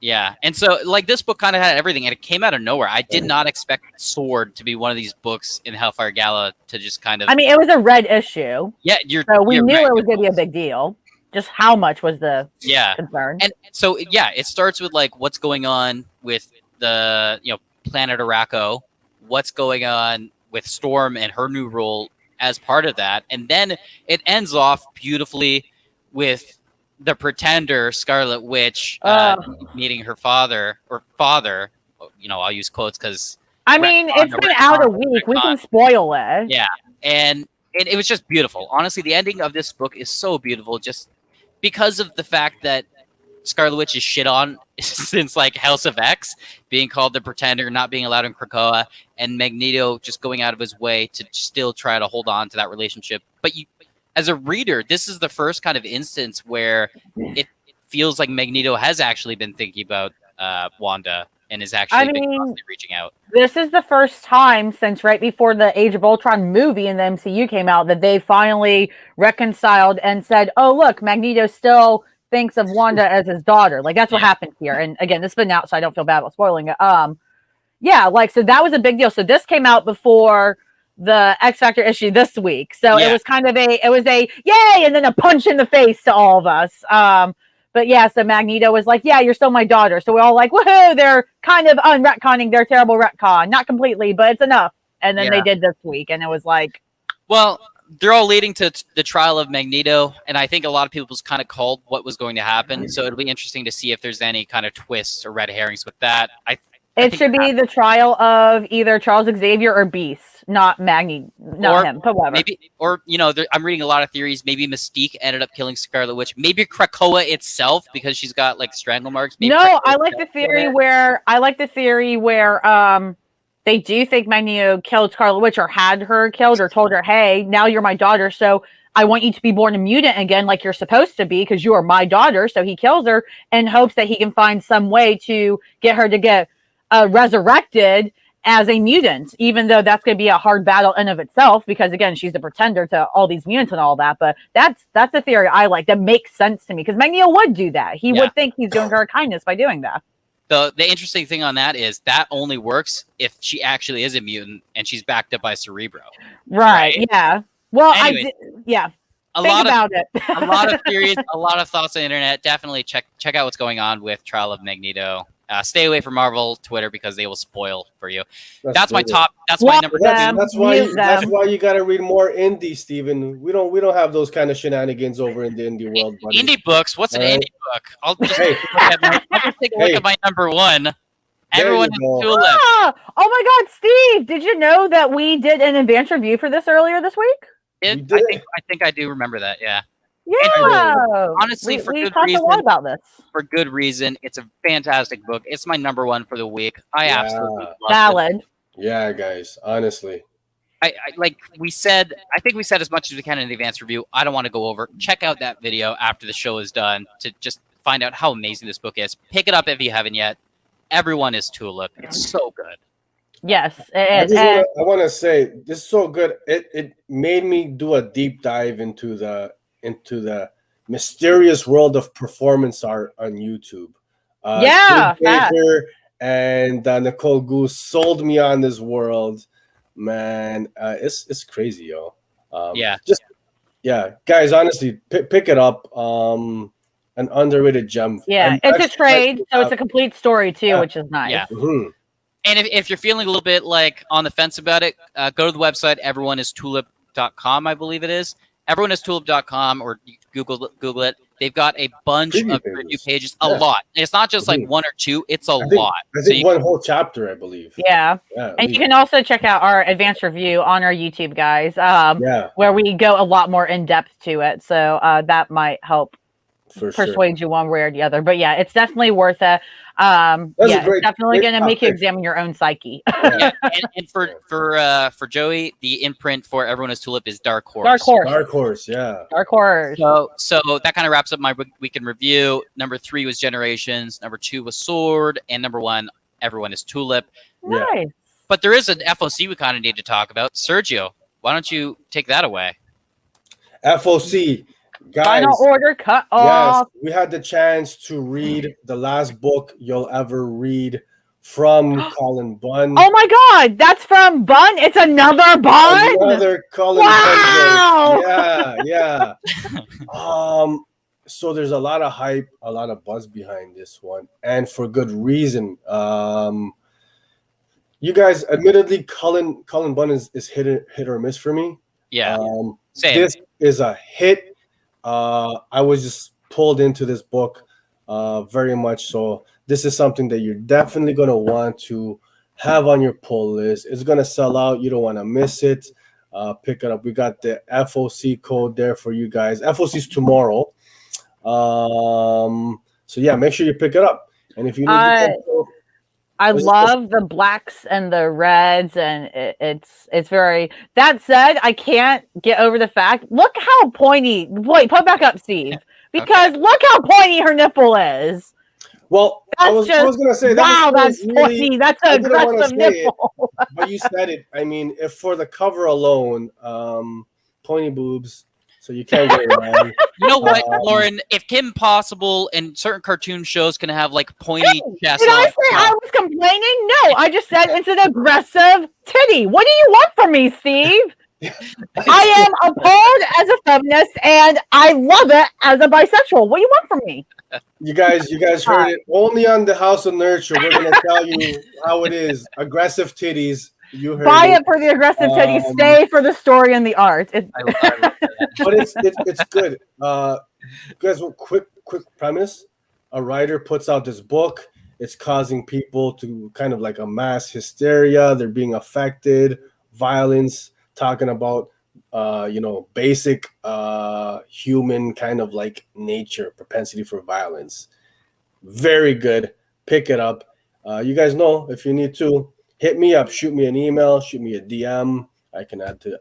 A: Yeah, and so like this book kind of had everything, and it came out of nowhere. I did not expect Sword to be one of these books in Hellfire Gala to just kind of.
C: I mean, it was a red issue.
A: Yeah,
C: so we knew it was going to be a big deal. Just how much was the concern?
A: And so it starts with like what's going on with the planet Araco, what's going on with Storm and her new role as part of that, and then it ends off beautifully with the Pretender, Scarlet Witch, meeting her father. I'll use quotes because
C: I mean, it's been out a week. We can spoil it.
A: Yeah, and it was just beautiful. Honestly, the ending of this book is so beautiful, just because of the fact that Scarlet Witch is shit on since like House of X, being called the Pretender, not being allowed in Krakoa, and Magneto just going out of his way to still try to hold on to that relationship. But as a reader, this is the first kind of instance where it feels like Magneto has actually been thinking about Wanda and is actually
C: I mean,
A: constantly reaching out.
C: This is the first time since right before the Age of Ultron movie in the MCU came out that they finally reconciled and said, "Oh, look, Magneto still thinks of Wanda as his daughter." Like that's what happened here. And again, this has been out, so I don't feel bad about spoiling it. Yeah, like so that was a big deal. So this came out before the X Factor issue this week. So it was kind of a yay and then a punch in the face to all of us. But yeah, so Magneto was like, "Yeah, you're still my daughter." So we're all like, "Woohoo!" They're kind of unretconning their terrible retcon, not completely, but it's enough. And then they did this week, and it was like,
A: well, they're all leading to the trial of Magneto, and I think a lot of people's kind of called what was going to happen. So it'll be interesting to see if there's any kind of twists or red herrings with that.
C: It should be the trial of either Charles Xavier or Beast, not Magneto, not him, but whatever.
A: Maybe, or I'm reading a lot of theories. Maybe Mystique ended up killing Scarlet Witch. Maybe Krakoa itself because she's got like strangle marks. Maybe
C: I like the theory where they do think Magneto killed Scarlet Witch or had her killed or told her, "Hey, now you're my daughter, so I want you to be born a mutant again, like you're supposed to be, because you are my daughter." So he kills her in hopes that he can find some way to get her to get resurrected as a mutant, even though that's going to be a hard battle in of itself, because again, she's the pretender to all these mutants and all that. But that's a theory I like that makes sense to me, because Magneto would do that. He would think he's doing her a kindness by doing that.
A: The interesting thing on that is that only works if she actually is a mutant and she's backed up by Cerebro.
C: Right? Yeah. Well,
A: anyway,
C: A lot
A: of theories, a lot of thoughts on the internet. Definitely check out what's going on with Trial of Magneto. Stay away from Marvel Twitter because they will spoil for you. That's my top. That's my number.
B: That's why you got to read more indie, Steven. We don't have those kind of shenanigans over in the indie world. Buddy.
A: Indie books. What's an indie book? I'll just take a look at my number one. Everyone is Tulip.
C: Oh my God, Steve! Did you know that we did an advance review for this earlier this week?
A: I think I do remember that. Yeah.
C: Yeah.
A: Honestly, for good reason.
C: A lot about this.
A: For good reason, it's a fantastic book. It's my number one for the week. I absolutely love it.
B: Yeah, guys. Honestly,
A: I like we said. I think we said as much as we can in the advanced review. I don't want to go over. Check out that video after the show is done to just find out how amazing this book is. Pick it up if you haven't yet. Everyone is Tulip. It's so good.
C: Yes, it is.
B: I want to say this is so good. It made me do a deep dive into the mysterious world of performance art on YouTube. Baker and Nicole Goose sold me on this world, man. It's crazy, yo. Guys, honestly, pick it up. An underrated gem.
C: Yeah, it's a trade, so it's a complete story too, which is nice.
A: Yeah. Mm-hmm. And if you're feeling a little bit like on the fence about it, go to the website everyoneistulip.com, I believe it is. Everyoneistulip.com, or Google it. They've got a bunch of review pages. A lot. It's not just like one or two. It's a lot.
B: I think one whole chapter, I believe.
C: Yeah. And you can also check out our advanced review on our YouTube, guys, where we go a lot more in depth to it. So that might help persuade you one way or the other. But yeah, it's definitely worth it. It's definitely going to make you examine your own psyche.
A: And for Joey, the imprint for Everyone is Tulip is Dark Horse.
C: Dark Horse.
A: So that kind of wraps up my weekend review. Number 3 was Generations. Number 2 was Sword. And number 1, Everyone is Tulip.
C: Nice.
A: But there is an FOC we kind of need to talk about. Sergio, why don't you take that away?
B: FOC. Guys,
C: Final Order cut off.
B: Yes, we had the chance to read the last book you'll ever read from Colin Bunn.
C: Oh my God, that's from Bunn? It's another Bunn?
B: Another Colin Bunn. Yeah. So there's a lot of hype, a lot of buzz behind this one, and for good reason. You guys, admittedly, Colin Bunn is hit or miss for me.
A: Yeah.
B: This is a hit. I was just pulled into this book very much so. This is something that you're definitely going to want to have on your pull list. It's going to sell out. You don't want to miss it. Pick it up. We got the FOC code there for you guys. FOC is tomorrow. So yeah, make sure you pick it up. And if you need
C: I love the blacks and the reds, and it's very. That said, I can't get over the fact. Look how pointy. Wait, put back up, Steve, because look how pointy her nipple is.
B: Well, I was gonna say
C: wow, that's
B: really,
C: pointy. That's an aggressive nipple.
B: but you said it. I mean, if for the cover alone, pointy boobs, so you can't go wrong.
A: You know what, Lauren? If Kim Possible and certain cartoon shows can have like pointy chests.
C: Did I say I was complaining? No, I just said it's an aggressive titty. What do you want from me, Steve? I am appalled as a feminist, and I love it as a bisexual. What do you want from me?
B: You guys heard it only on the House of Nurture. We're gonna tell you how it is. Aggressive titties. You heard
C: Buy it for the aggressive titties. Stay for the story and the art.
B: But it's good. Guys, quick premise. A writer puts out this book. It's causing people to kind of like a mass hysteria. They're being affected. Violence. Talking about basic human kind of like nature, propensity for violence. Very good. Pick it up. You guys know, if you need to, hit me up, shoot me an email, shoot me a DM. I can add to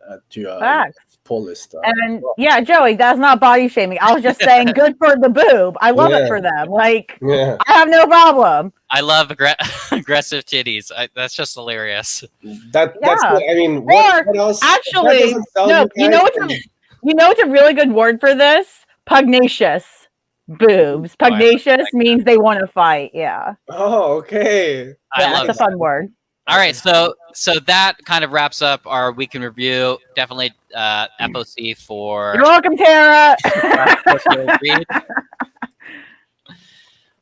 B: pull list.
C: And yeah, Joey, that's not body shaming. I was just saying good for the boob. I love it for them. Like, I have no problem.
A: I love aggressive titties. That's just hilarious.
B: That's good. I mean, what else?
C: Actually, no, you know what's a really good word for this? Pugnacious boobs. Pugnacious means they want to fight. Yeah.
B: Oh, okay.
C: That's a fun word.
A: All right, so that kind of wraps up our week in review. Definitely FOC for.
C: You're welcome, Tara.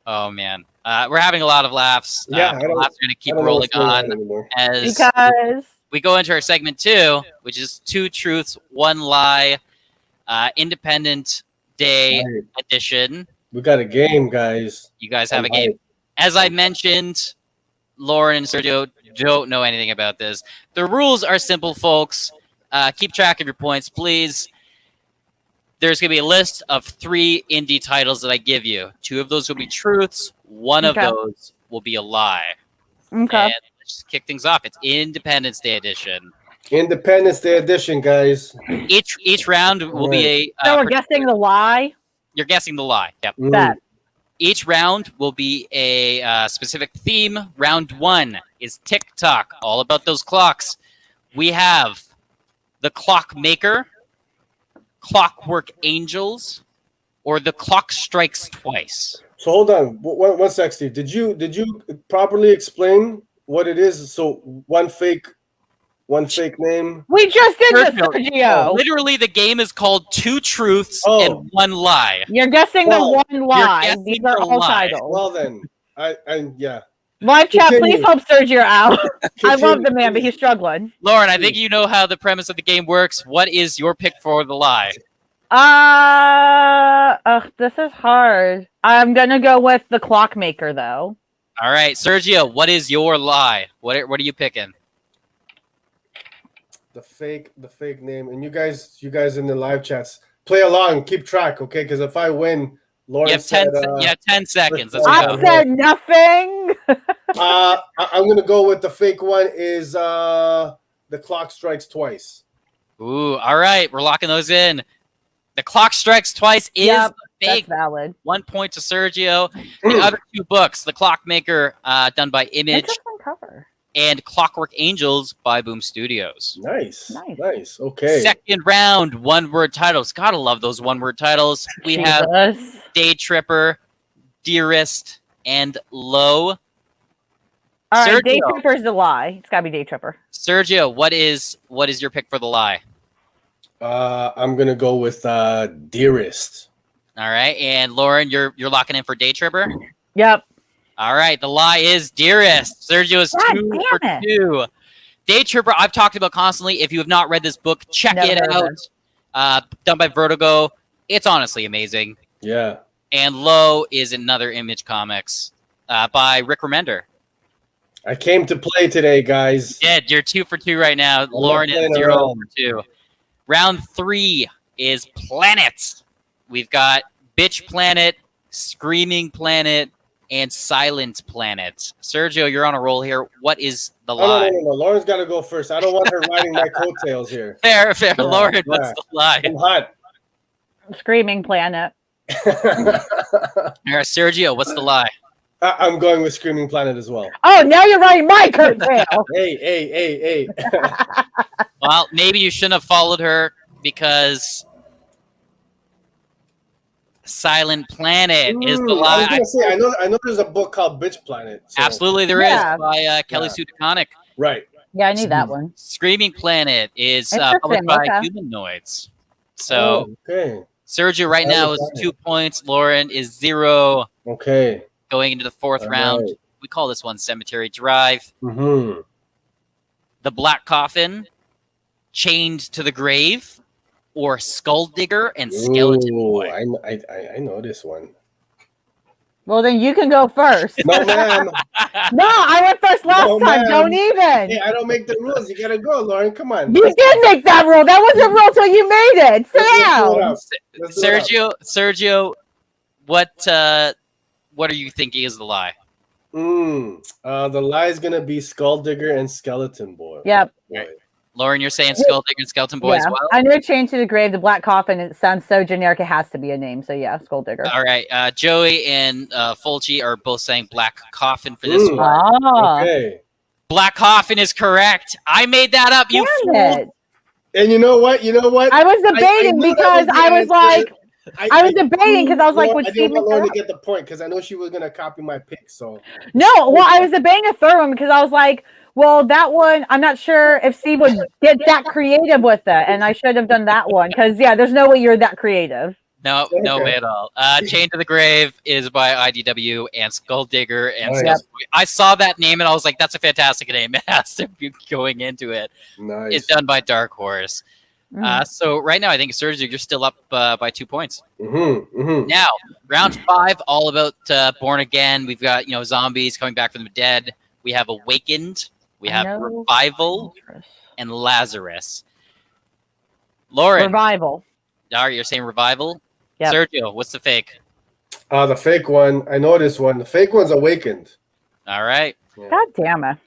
A: Oh man, we're having a lot of laughs. Laughs are going to keep rolling on
C: because
A: we go into our segment 2, which is 2 Truths, 1 Lie, Independent Day edition.
B: We got a game, guys.
A: You guys have a game. As I mentioned, Lauren and Sergio don't know anything about this. The rules are simple, folks. Keep track of your points, please. There's going to be a list of 3 indie titles that I give you. 2 of those will be truths. 1 of those will be a lie.
C: Okay.
A: And let's just kick things off. It's Independence Day edition.
B: Independence Day edition, guys.
A: Each round will be a.
C: So we're guessing the lie.
A: You're guessing the lie. Yep.
C: That.
A: Each round will be a specific theme. Round 1 is TikTok, all about those clocks. We have the Clock Maker, Clockwork Angels, or the Clock Strikes Twice.
B: So hold on, one sec, Steve. Did you properly explain what it is? So one fake name.
C: We just did this, Sergio.
A: Literally, the game is called 2 Truths and 1 Lie.
C: You're guessing the 1 lie. These are all titles.
B: Well then, yeah.
C: Live chat, please help Sergio out. I love the man, but he's struggling.
A: Lauren, I think you know how the premise of the game works. What is your pick for the lie?
C: This is hard. I'm gonna go with the Clockmaker, though.
A: All right, Sergio, what is your lie? What are you picking?
B: The fake name, and you guys in the live chats, play along, keep track, okay? Because if I win, Lauren
A: you have 10 seconds.
C: I said nothing.
B: I'm gonna go with the fake one. Is the Clock Strikes Twice?
A: Ooh, all right, we're locking those in. The Clock Strikes Twice is the fake.
C: That's valid.
A: 1 point to Sergio. The other 2 books, The Clockmaker, done by Image,
C: cover,
A: and Clockwork Angels by Boom Studios.
B: Nice. Okay.
A: Second round, 1-word titles. Gotta love those 1-word titles. We have Day Tripper, Dearest, and Low.
C: All right, Day Tripper is the lie. It's gotta be Day Tripper.
A: Sergio, what is your pick for the lie?
B: I'm gonna go with Dearest.
A: All right, and Lauren, you're locking in for Day Tripper?
C: Yep.
A: All right, the lie is Dearest. Sergio is 2 for 2. Day Tripper, I've talked about constantly. If you have not read this book, check it out. Done by Vertigo. It's honestly amazing.
B: Yeah.
A: And Low is another Image Comics by Rick Remender.
B: I came to play today, guys.
A: Yeah, you're 2 for 2 right now. Lauren is 0 for 2. Round 3 is Planets. We've got Bitch Planet, Screaming Planet, and Silent Planet. Sergio, you're on a roll here. What is the lie?
B: No. Lauren's got to go first. I don't want her riding my coattails here.
A: Fair. Yeah, Lauren, what's the lie?
B: I'm hot.
C: Screaming Planet.
A: Sergio, what's the lie?
B: I'm going with Screaming Planet as well.
C: Oh, now you're riding my coattail.
B: Hey.
A: Well, maybe you shouldn't have followed her because Silent Planet is the
B: I
A: lie.
B: was gonna say, I know there's a book called Bitch Planet. So.
A: Absolutely, there is
C: Yeah.
A: by Kelly Sue DeConnick.
B: Right.
C: Yeah, I knew that one.
A: Screaming Planet is
C: Interesting,
A: published by
C: okay.
A: Humanoids. So
B: Okay.
A: Sergio right now is 2 points. Lauren is 0.
B: Okay.
A: Going into the fourth
B: All
A: round.
B: right.
A: We call this one Cemetery Drive.
B: Mm-hmm.
A: The Black Coffin, Chained to the Grave, or Skull Digger and Skeleton Boy.
B: I know this one.
C: Well, then you can go first.
B: No, ma'am.
C: No, I went first last
B: No,
C: time.
B: ma'am.
C: Don't even.
B: Hey, I don't make the rules. You gotta go, Lauren. Come on.
C: You did make that rule. That wasn't a rule till you made it. Sit down.
A: Sergio, what are you thinking is the lie?
B: The lie is gonna be Skull Digger and Skeleton Boy.
C: Yep.
A: Right. Lauren, you're saying Skull Digger and Skeleton Boy as well?
C: I knew Chained to the Grave, the Black Coffin. It sounds so generic. It has to be a name. So yeah, Skull Digger.
A: All right. Joey and Fulci are both saying Black Coffin for this one.
C: Ah.
B: Okay.
A: Black Coffin is correct. I made that up. You
C: Damn
A: fool.
C: it.
B: And you know what?
C: I was debating
B: knew that
C: because
B: was the
C: I was
B: answer.
C: like, I was debating because I was like, would
B: I didn't
C: Steve
B: want
C: make
B: Lauren
C: that
B: to get the point because I know she was gonna copy my pick. So
C: No, well, I was debating a third one because I was like, well, that one, I'm not sure if Steve would get that creative with it, and I should have done that one because, yeah, there's no way you're that creative.
A: No way at all. Chained to the Grave is by IDW and Skull Digger and Skeleton Boy. I saw that name and I was like, that's a fantastic name. It has to be going into it.
B: Nice.
A: It's done by Dark Horse. So right now, I think Sergio, you're still up by 2 points. Now, round 5, all about Born Again. We've got zombies coming back from the dead. We have Awakened. We have Revival and Lazarus. Lauren.
C: Revival.
A: All right, you're saying Revival?
C: Yep.
A: Sergio, what's the fake?
B: The fake one. I know this one. The fake one's Awakened.
A: All right.
B: Yeah.
C: God damn it.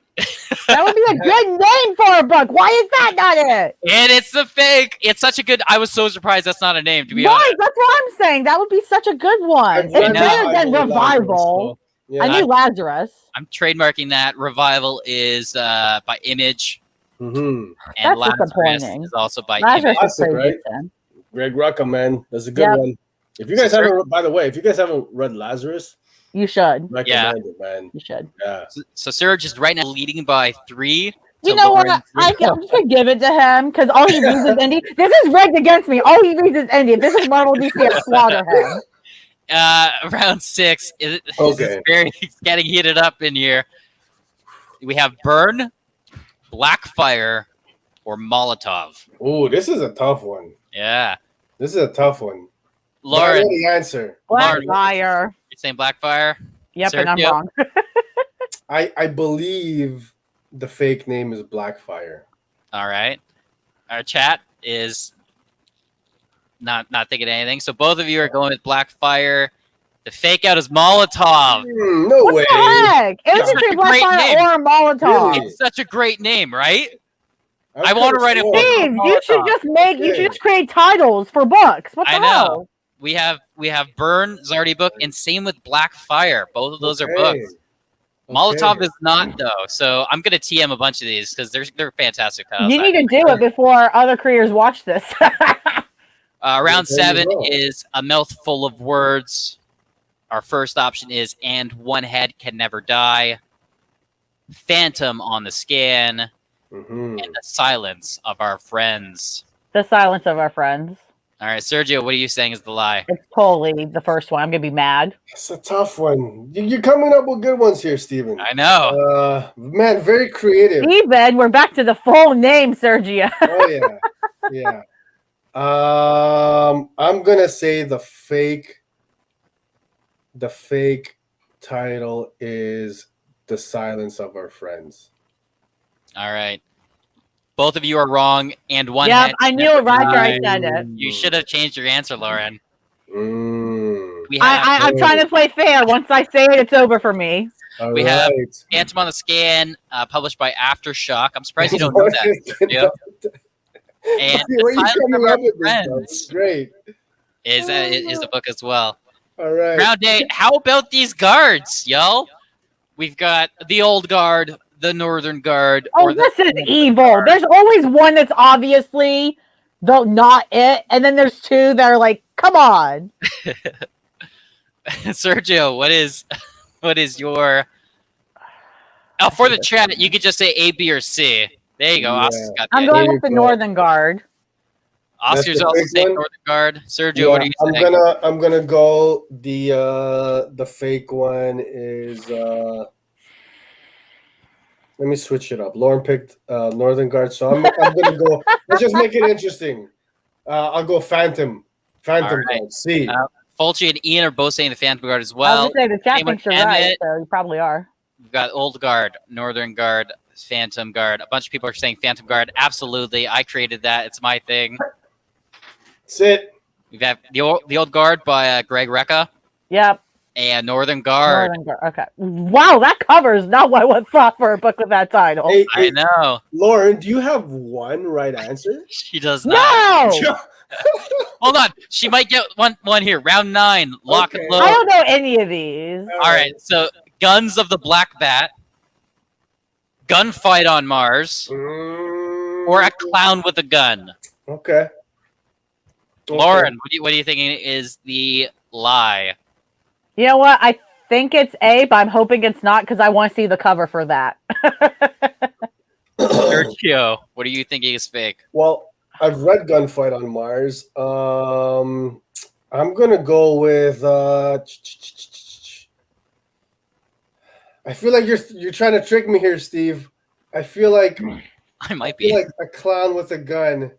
C: That would be a good name for a book. Why is that not it?
A: And it's the fake. It's such a good. I was so surprised that's not a name. To be
C: Right,
A: honest,
C: that's what I'm saying. That would be such a good one. It's better than Revival.
B: Yeah.
C: I knew Lazarus.
A: I'm trademarking that. Revival is by Image, and
C: That's
A: Lazarus
C: disappointing.
A: is also by
C: Lazarus
A: Image.
C: is pretty
B: right?
C: decent.
B: Greg Rucka, man, that's a good one. If you guys haven't, by the way, if you guys haven't read Lazarus,
C: you should.
B: Recommend it, man.
C: You should.
B: Yeah.
A: So Serge is right now leading by 3.
C: You know what? I can give it to him because all he reads is indie. This is rigged against me. All he reads is indie. If this is Marvel DC, I'd slaughter him.
A: Round 6.
B: Okay.
A: It's getting heated up in here. We have Burn, Blackfire, or Molotov.
B: Ooh, this is a tough one.
A: Yeah.
B: This is a tough one.
A: Lauren.
B: I know the answer.
C: Blackfire.
A: You're saying Blackfire?
C: Yep, and I'm wrong.
B: I believe the fake name is Blackfire.
A: All right. Our chat is not thinking anything. So both of you are going with Blackfire. The fake out is Molotov.
B: No
C: what
B: way.
C: The heck? It was either Blackfire or Molotov.
B: Really?
A: It's such a great name, right?
B: I
A: want to write a book.
C: Steve, you should just you should just create titles for books. What the hell?
A: We have Burn, Zardy book, and same with Blackfire. Both of those are books. Molotov is not though, so I'm gonna TM a bunch of these because they're fantastic titles.
C: You need to do it before other creators watch this.
A: Round 7 is A Mouthful of Words. Our first option is And One Head Can Never Die, Phantom on the Scan, and The Silence of Our Friends.
C: The Silence of Our Friends.
A: All right, Sergio, what are you saying is the lie?
C: It's totally the first one. I'm gonna be mad.
B: It's a tough one. You're coming up with good ones here, Steven.
A: I know.
B: Man, very creative.
C: Steven, we're back to the full name, Sergio.
B: Oh yeah. I'm gonna say the fake title is The Silence of Our Friends.
A: All right. Both of you are wrong, and one.
C: Yeah, I knew it right after I said it.
A: You should have changed your answer, Lauren.
C: I'm trying to play fair. Once I say it, it's over for me.
A: We have Phantom on the Scan, published by Aftershock. I'm surprised you don't know that. Yeah. And The Silence of Our Friends
B: great.
A: is a book as well.
B: All right.
A: Round 8. How about these guards, yo? We've got the old guard, the northern guard,
C: Oh,
A: or the
C: this is evil. There's always one that's obviously though not it, and then there's two that are like, come on.
A: Sergio. What is your? Oh, for the chat, you could just say A, B, or C. There you go.
B: Yeah.
A: Oscar's got
C: I'm
A: the
C: going
B: There
C: with the
B: you go.
C: Northern Guard.
A: Oscar's
B: the
A: also
B: fake
A: saying
B: one?
A: northern guard. Sergio, what do you think?
B: I'm gonna go the fake one is let me switch it up. Lauren picked Northern Guard, so I'm gonna go. Let's just make it interesting. I'll go Phantom
A: All right.
B: Guard. C.
A: Fulci and Ian are both saying the Phantom Guard as
C: I
A: well.
C: was gonna say the chat
A: Same with
C: thinks you're right,
A: Emmett.
C: so you probably are.
A: We've got Old Guard, Northern Guard, Phantom Guard. A bunch of people are saying Phantom Guard. Absolutely. I created that. It's my thing.
B: Sit.
A: We've got the Old Guard by Greg Recca
C: Yep.
A: and Northern Guard.
C: Northern Guard. Okay. Wow, that covers not what I would thought for a book with that title.
B: Hey,
A: I know.
B: Lauren, do you have one right answer?
A: She does not.
C: No!
A: Hold on. She might get one here. Round 9. Lock
B: Okay.
A: and load.
C: I don't know any of these.
A: All right. So, Guns of the Black Bat, Gunfight on Mars, or A Clown with a Gun.
B: Okay.
A: Lauren, what do you think is the lie?
C: You know what? I think it's A, but I'm hoping it's not because I want to see the cover for that.
A: Sergio, what are you thinking is fake?
B: Well, I've read Gunfight on Mars. I'm gonna go with. I feel like you're trying to trick me here, Steve. I feel like
A: I might be.
B: like A Clown with a Gun.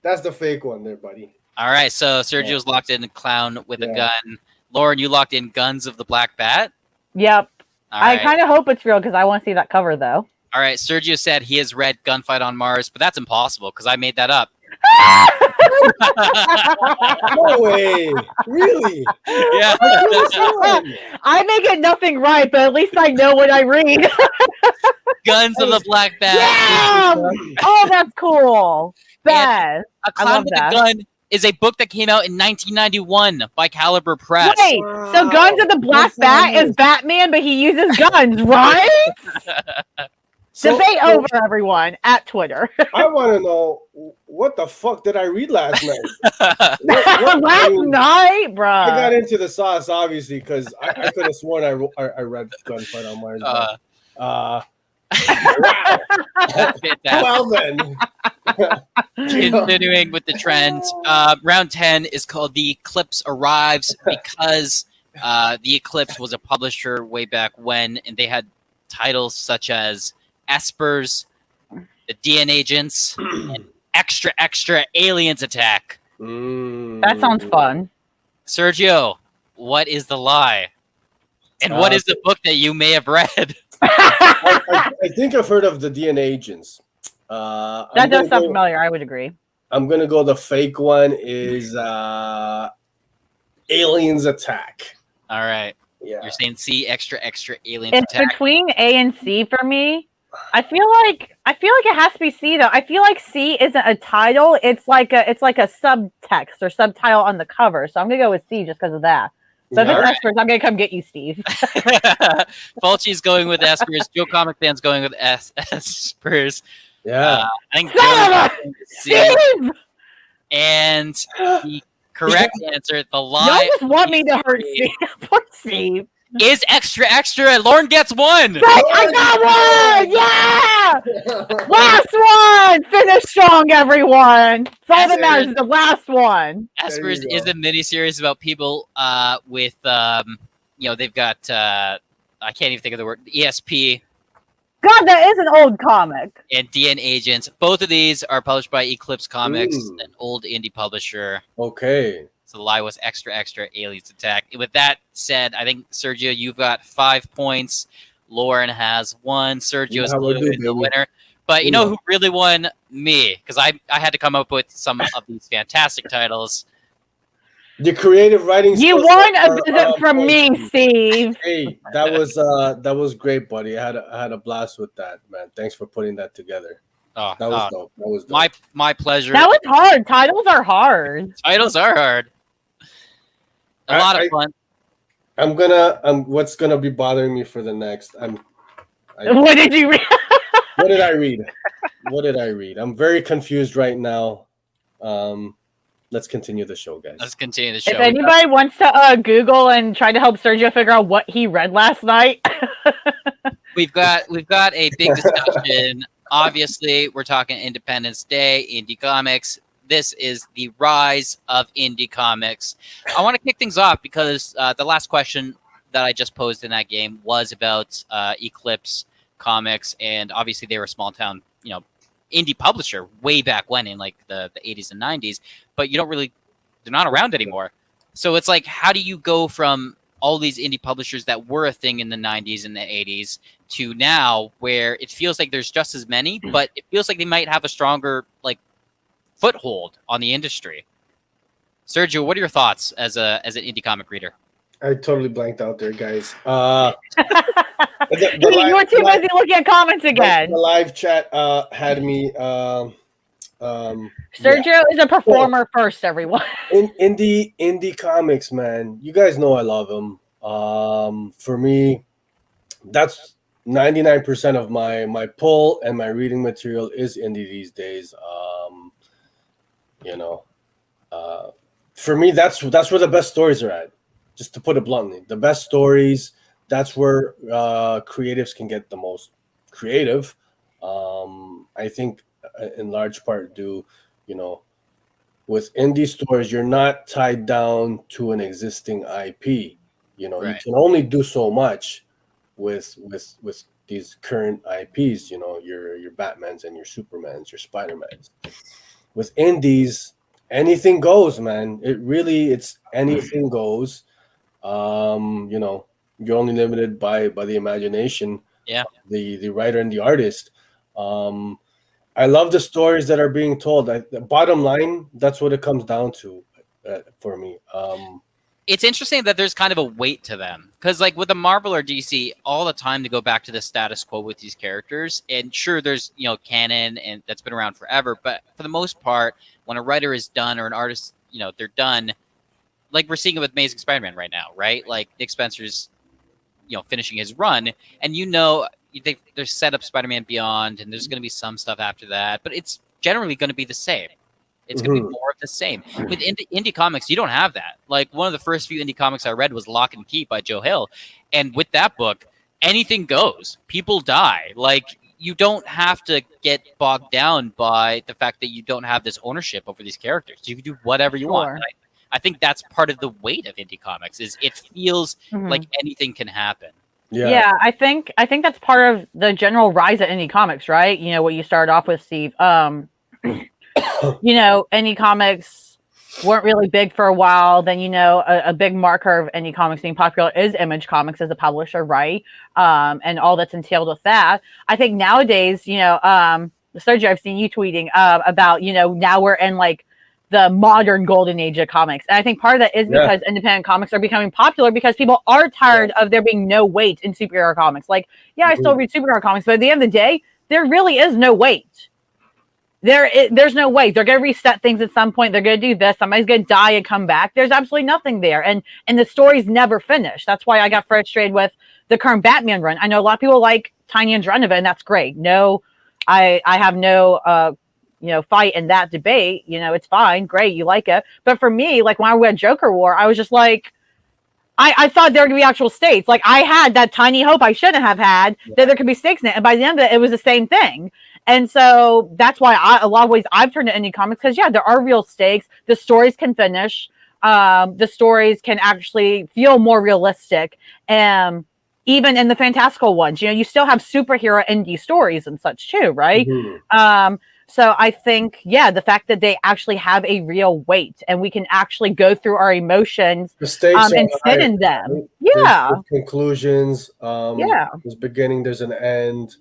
B: That's the fake one, there, buddy.
A: All right, so Sergio's locked in Clown with a Gun. Lauren, you locked in Guns of the Black Bat.
C: Yep.
A: All right.
C: I kind of hope it's real because I want to see that cover, though.
A: All right, Sergio said he has read Gunfight on Mars, but that's impossible because I made that up.
B: No way. Really?
A: Yeah.
C: I may get nothing right, but at least I know what I read.
A: Guns of the Black Bat.
C: Yeah! Oh, that's cool. Best.
A: A
C: I
A: Clown
C: love
A: with
C: that.
A: a Gun is a book that came out in 1991 by Caliber Press.
C: Wait, so Guns of the Black Bat is Batman, but he uses guns, right? Debate over, everyone, at Twitter.
B: I want to know what the fuck did I read last night?
C: Last night, bro.
B: I got into the sauce obviously because I could have sworn I read Gunfight on Mars. Wow. Well then.
A: Continuing with the trend, round 10 is called The Eclipse Arrives because The Eclipse was a publisher way back when, and they had titles such as Espers, The DN Agents, and Extra Extra Aliens Attack.
C: That sounds fun.
A: Sergio, what is the lie? And what is the book that you may have read?
B: I think I've heard of the DNA Agents.
C: That does sound familiar. I would agree.
B: I'm gonna go. The fake one is Aliens Attack.
A: All right.
B: Yeah.
A: You're saying C, Extra Extra Aliens
C: It's
A: Attack.
C: between A and C for me. I feel like it has to be C though. I feel like C isn't a title. It's like a subtext or subtitle on the cover. So I'm gonna go with C just because of that. So if it's Espers, I'm gonna come get you, Steve.
A: Fulci's going with Espers. Joe Comic Fan's going with Espers.
B: Yeah.
A: I think
C: Son of
A: Joe
C: a
A: C.
C: Steve!
A: And the correct answer, the
C: Y'all
A: lie,
C: just want me to hurt Steve. Poor Steve.
A: is Extra Extra. Lauren gets one.
C: I got one! Yeah! Last one! Finish strong, everyone. It's all that matters is the last one.
A: Espers
B: There you
A: is
B: go.
A: a miniseries about people with, they've got, I can't even think of the word, ESP
C: God, that is an old comic.
A: and DN Agents. Both of these are published by Eclipse Comics,
B: Ooh.
A: an old indie publisher.
B: Okay.
A: So the lie was Extra Extra Aliens Attack. With that said, I think, Sergio, you've got 5 points. Lauren has 1. Sergio's
B: how we do,
A: the
B: baby.
A: winner. But you know who really won? Me. Because I had to come up with some of these fantastic titles.
B: The creative writing.
C: You
B: skills
C: won a
B: are,
C: visit from me,
B: points.
C: Steve.
B: Hey, that was great, buddy. I had a blast with that, man. Thanks for putting that together.
A: Oh,
B: That was dope. That was dope.
A: my pleasure.
C: That was hard. Titles are hard.
A: Titles are hard. A lot of fun.
B: What's gonna be bothering me for the next?
C: What did you read?
B: What did I read? What did I read? I'm very confused right now. Let's continue the show, guys.
A: Let's continue the show.
C: If anybody wants to Google and try to help Sergio figure out what he read last night,
A: we've got a big discussion. Obviously, we're talking Independence Day, indie comics. This is the rise of indie comics. I want to kick things off because the last question that I just posed in that game was about Eclipse Comics, and obviously they were a small town, indie publisher way back when in like the 80s and 90s, but they're not around anymore. So it's like, how do you go from all these indie publishers that were a thing in the 90s and the 80s to now where it feels like there's just as many, but it feels like they might have a stronger foothold on the industry? Sergio, what are your thoughts as an indie comic reader?
B: I totally blanked out there, guys.
C: you were too busy looking at comments again.
B: The live chat had me.
C: Sergio is a performer first, everyone.
B: Indie comics, man. You guys know I love them. For me, that's 99% of my pull and my reading material is indie these days. For me, that's where the best stories are at. Just to put it bluntly, the best stories, that's where creatives can get the most creative. I think in large part due, with indie stories, you're not tied down to an existing IP.
A: Right.
B: You can only do so much with these current IPs, your Batmans and your Supermans, your Spider-Mans. With indies, anything goes, man. It's anything goes. You're only limited by the imagination.
A: Yeah.
B: The writer and the artist. I love the stories that are being told. The bottom line, that's what it comes down to for me.
A: It's interesting that there's kind of a weight to them because, with a Marvel or DC, all the time to go back to the status quo with these characters. And sure, there's canon and that's been around forever, but for the most part, when a writer is done or an artist, they're done. Like we're seeing it with Amazing Spider-Man right now, right? Like Nick Spencer's, finishing his run, and they're set up Spider-Man Beyond, and there's going to be some stuff after that, but it's generally going to be the same. It's going to be more of the same. With indie comics, you don't have that. Like one of the first few indie comics I read was Lock and Key by Joe Hill, and with that book, anything goes. People die. Like you don't have to get bogged down by the fact that you don't have this ownership over these characters. You can do whatever you want. I think that's part of the weight of indie comics is it feels like anything can happen.
C: Yeah, I think that's part of the general rise of indie comics, right? What you started off with, Steve. Indie comics weren't really big for a while. Then, a big marker of indie comics being popular is Image Comics as a publisher, right? And all that's entailed with that. I think nowadays, Sergio, I've seen you tweeting about, now we're in the modern golden age of comics. And I think part of that is because independent comics are becoming popular because people are tired of there being no weight in superhero comics. I still read superhero comics, but at the end of the day, there really is no weight. There's no weight. They're going to reset things at some point. They're going to do this. Somebody's going to die and come back. There's absolutely nothing there. And the story's never finished. That's why I got frustrated with the current Batman run. I know a lot of people like Tiny Andronova, and that's great. No, I have no fight in that debate. It's fine, great, you like it. But for me, when I read Joker War, I was just I thought there were gonna be actual stakes. I had that tiny hope I shouldn't have had that there could be stakes in it, and by the end of it was the same thing. And so that's why a lot of ways I've turned to indie comics because there are real stakes. The stories can finish. The stories can actually feel more realistic. And even in the fantastical ones, you still have superhero indie stories and such too, right? So I think, the fact that they actually have a real weight and we can actually go through our emotions and sit in them. Yeah.
B: There's conclusions. There's beginning, there's an end.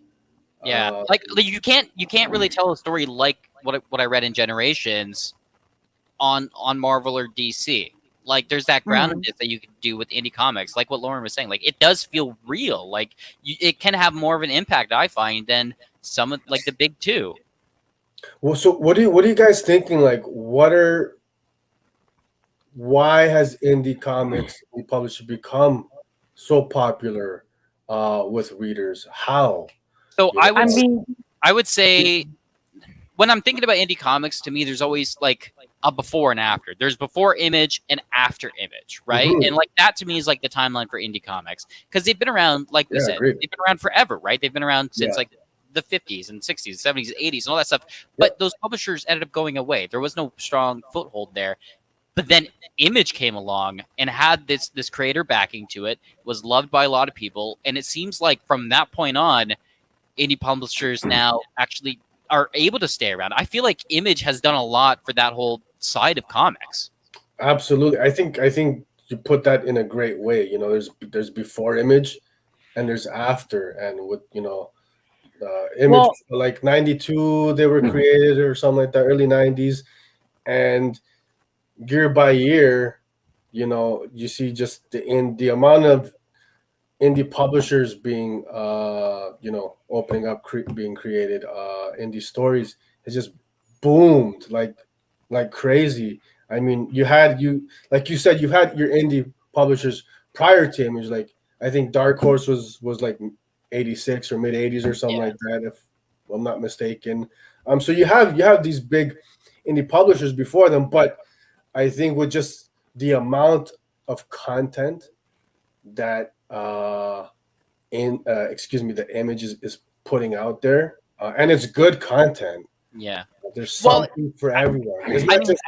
A: Yeah. You can't really tell a story like what I read in Generations on Marvel or DC. There's that groundedness that you can do with indie comics, like what Lauren was saying. It does feel real. It can have more of an impact, I find, than some of the big two.
B: Well, so what are you guys thinking? What are why has indie comics, indie publishing become so popular with readers? How?
A: So
B: You know,
C: I mean,
A: I would say when I'm thinking about indie comics, to me, there's always like a before and after. There's before Image and after Image, right?
B: Mhm.
A: And like that to me is like the timeline for indie comics because they've been around, like we
B: Yeah,
A: said,
B: agreed.
A: they've been around forever, right? They've been around since
B: Yeah.
A: like the 50s and 60s, 70s, 80s, and all that stuff.
B: Yep.
A: But those publishers ended up going away. There was no strong foothold there. But then Image came along and had this creator backing to it, was loved by a lot of people, and it seems like from that point on, indie publishers now actually are able to stay around. I feel like Image has done a lot for that whole side of comics.
B: Absolutely. I think you put that in a great way. You know, there's before Image and there's after, and with Image,
C: well,
B: like 92 they were created or something like that, early 90s, and year by year, you see just the amount of indie publishers being opening up, being created, indie stories has just boomed like crazy. I mean, you like you said, you've had your indie publishers prior to Image. Like, I think Dark Horse was like 86 or mid 80s or something
A: Yeah.
B: like that, if I'm not mistaken. So you have these big indie publishers before them, but I think with just the amount of content that the Image is putting out there, and it's good content.
A: Yeah.
B: There's
A: Well,
B: something for everyone. It's
A: I
B: not
A: mean,
B: just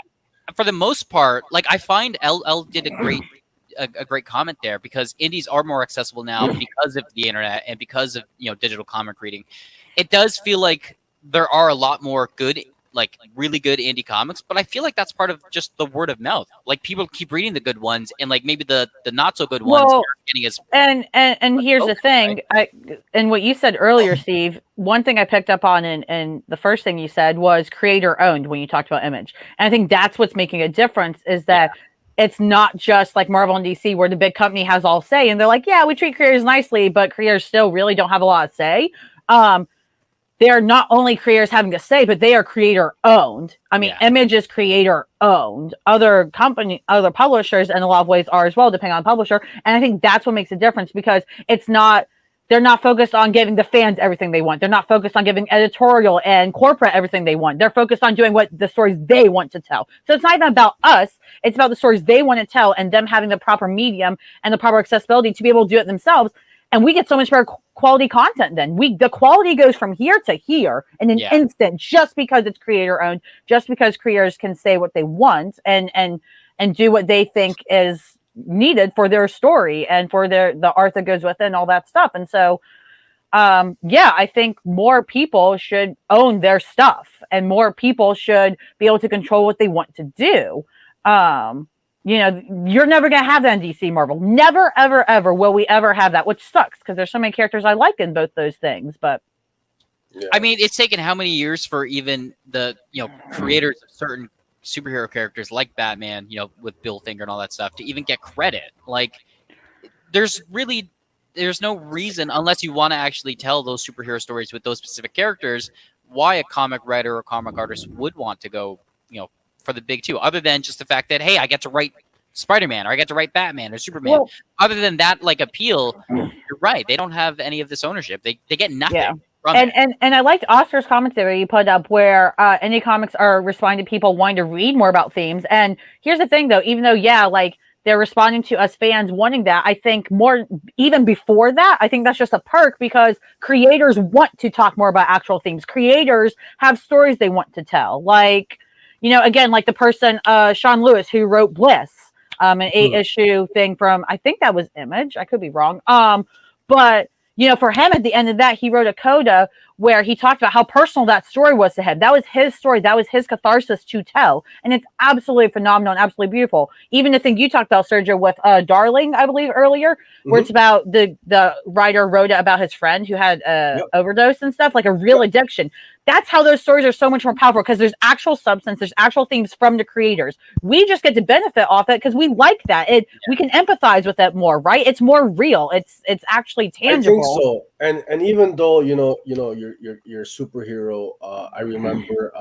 A: for the most part, like I find L did a great comment there because indies are more accessible now because of the internet and because of digital comic reading. It does feel like there are a lot more good, like really good indie comics, but I feel like that's part of just the word of mouth. Like people keep reading the good ones, and like maybe the not so good ones
C: well,
A: aren't getting as
C: and here's the
A: focused,
C: thing. And what you said earlier, Steve. One thing I picked up on, and the first thing you said was creator owned when you talked about Image, and I think that's what's making a difference. Is that it's not just like Marvel and DC where the big company has all say, and they're like, yeah, we treat creators nicely, but creators still really don't have a lot of say. They're not only creators having a say, but they are creator owned. I mean,
A: Yeah.
C: Image is creator owned. Other publishers in a lot of ways are as well, depending on the publisher. And I think that's what makes a difference because they're not focused on giving the fans everything they want. They're not focused on giving editorial and corporate everything they want. They're focused on doing what the stories they want to tell. So it's not even about us. It's about the stories they want to tell and them having the proper medium and the proper accessibility to be able to do it themselves. And we get so much better quality content then. The quality goes from here to here in an instant just because it's creator owned, just because creators can say what they want and do what they think is needed for their story and for the art that goes with it and all that stuff. And so I think more people should own their stuff and more people should be able to control what they want to do. You're never going to have that in DC Marvel. Never, ever, ever will we ever have that, which sucks because there's so many characters I like in both those things. But
A: I mean, it's taken how many years for even the creators of certain superhero characters like Batman, with Bill Finger and all that stuff, to even get credit. Like, there's no reason unless you want to actually tell those superhero stories with those specific characters, why a comic writer or comic artist would want to go, for the big two, other than just the fact that, hey, I get to write Spider-Man or I get to write Batman or Superman.
C: Well,
A: other than that, like, appeal, you're right. They don't have any of this ownership. They get nothing.
C: Yeah.
A: From
C: And,
A: it.
C: and I liked Oscar's commentary he put up where indie comics are responding to people wanting to read more about themes. And here's the thing, though, even though, like they're responding to us fans wanting that, I think more even before that, I think that's just a perk because creators want to talk more about actual themes. Creators have stories they want to tell. Like, again, like the person, Sean Lewis, who wrote Bliss, an 8-issue thing from, I think that was Image. I could be wrong. But for him, at the end of that, he wrote a coda where he talked about how personal that story was to him. That was his story. That was his catharsis to tell. And it's absolutely phenomenal and absolutely beautiful. Even the thing you talked about, Sergio, with Darling, I believe, earlier, where it's about the writer wrote it about his friend who had overdose and stuff, like a real addiction. That's how those stories are so much more powerful because there's actual substance, there's actual themes from the creators. We just get to benefit off it because we like that. We can empathize with it more, right? It's more real. It's actually tangible.
B: I think so. And even though your superhero, I remember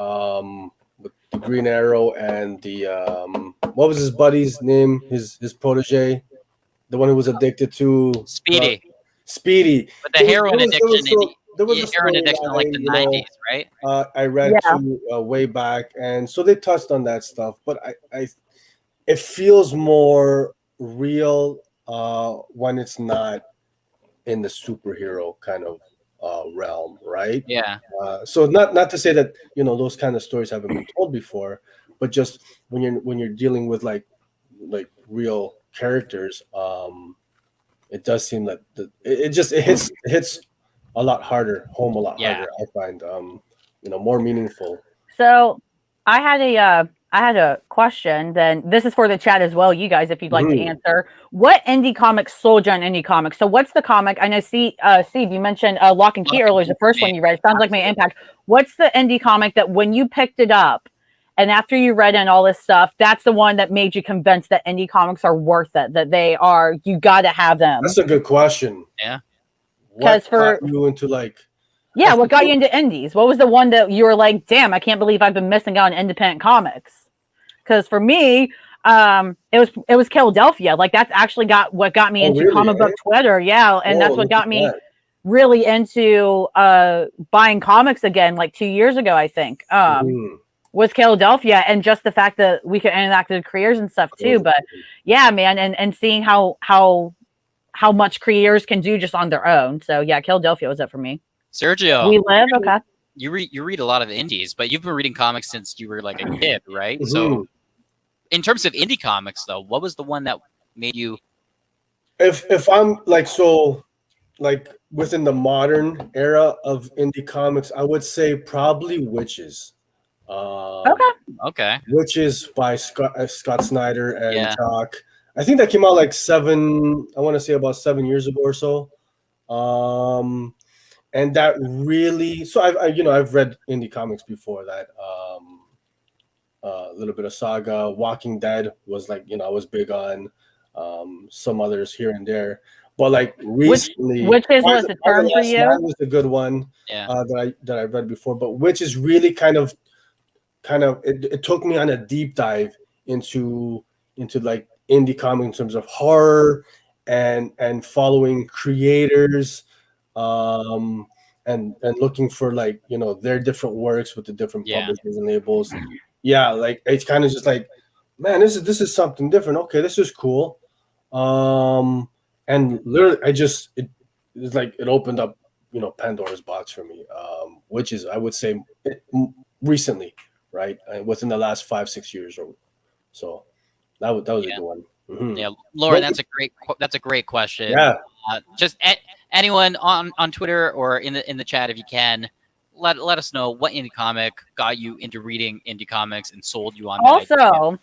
B: with the Green Arrow and the what was his buddy's name? His protege, the one who was addicted to
A: Speedy.
B: Speedy.
A: But the heroin addiction,
B: There was a
A: heroin addiction in like the 90s, right?
B: I read
C: Yeah.
B: way back, and so they touched on that stuff. But it feels more real when it's not in the superhero kind of realm, right?
A: Yeah.
B: So not to say that those kind of stories haven't been told before, but just when you're dealing with like real characters, it does seem that it hits a lot harder, home a lot harder. I find more meaningful.
C: So I had a question. Then this is for the chat as well, you guys, if you'd like to answer. What indie comics sold you on indie comics? So what's the comic? I know, Steve, you mentioned Lock and Key earlier, the first one you read. It sounds like my impact. What's the indie comic that when you picked it up and after you read and all this stuff, that's the one that made you convinced that indie comics are worth it, that they are, you got to have them?
B: That's a good question.
A: Yeah.
B: What got you into like...
C: Yeah, what got you into indies? What was the one that you were like, damn, I can't believe I've been missing out on independent comics? Because for me, it was Philadelphia. Like that's actually what got me into comic book Twitter. Yeah, and that's what got me really into buying comics again, like 2 years ago, I think. Was Philadelphia, and just the fact that we could interact with creators and stuff too. But yeah, man, and seeing how much creators can do just on their own. So yeah, Philadelphia was it for me.
A: Sergio,
C: we live okay.
A: You read a lot of indies, but you've been reading comics since you were like a kid, right? So, in terms of indie comics, though, what was the one that made you?
B: If I'm like within the modern era of indie comics, I would say probably Witches.
A: Okay.
B: Witches by Scott Snyder and Jock. I think that came out like about 7 years ago or so. And that really, so I've read indie comics before that. A little bit of Saga, Walking Dead was like, I was big on, some others here and there. But like recently,
C: which was a term for you?
B: That was a good one. That I read before. But which is really kind of it took me on a deep dive into like indie comics in terms of horror and following creators. And looking for like their different works with the different publishers and labels. Like it's kind of just like, man, this is something different. Okay, this is cool. And literally it opened up Pandora's box for me, which is, I would say, recently, right, within the last 5-6 years or so. That was a good one.
A: Yeah, Lauren, that's a great question.
B: Yeah.
A: Just anyone on Twitter or in the chat, if you can, let us know what indie comic got you into reading indie comics and sold you on that
C: also.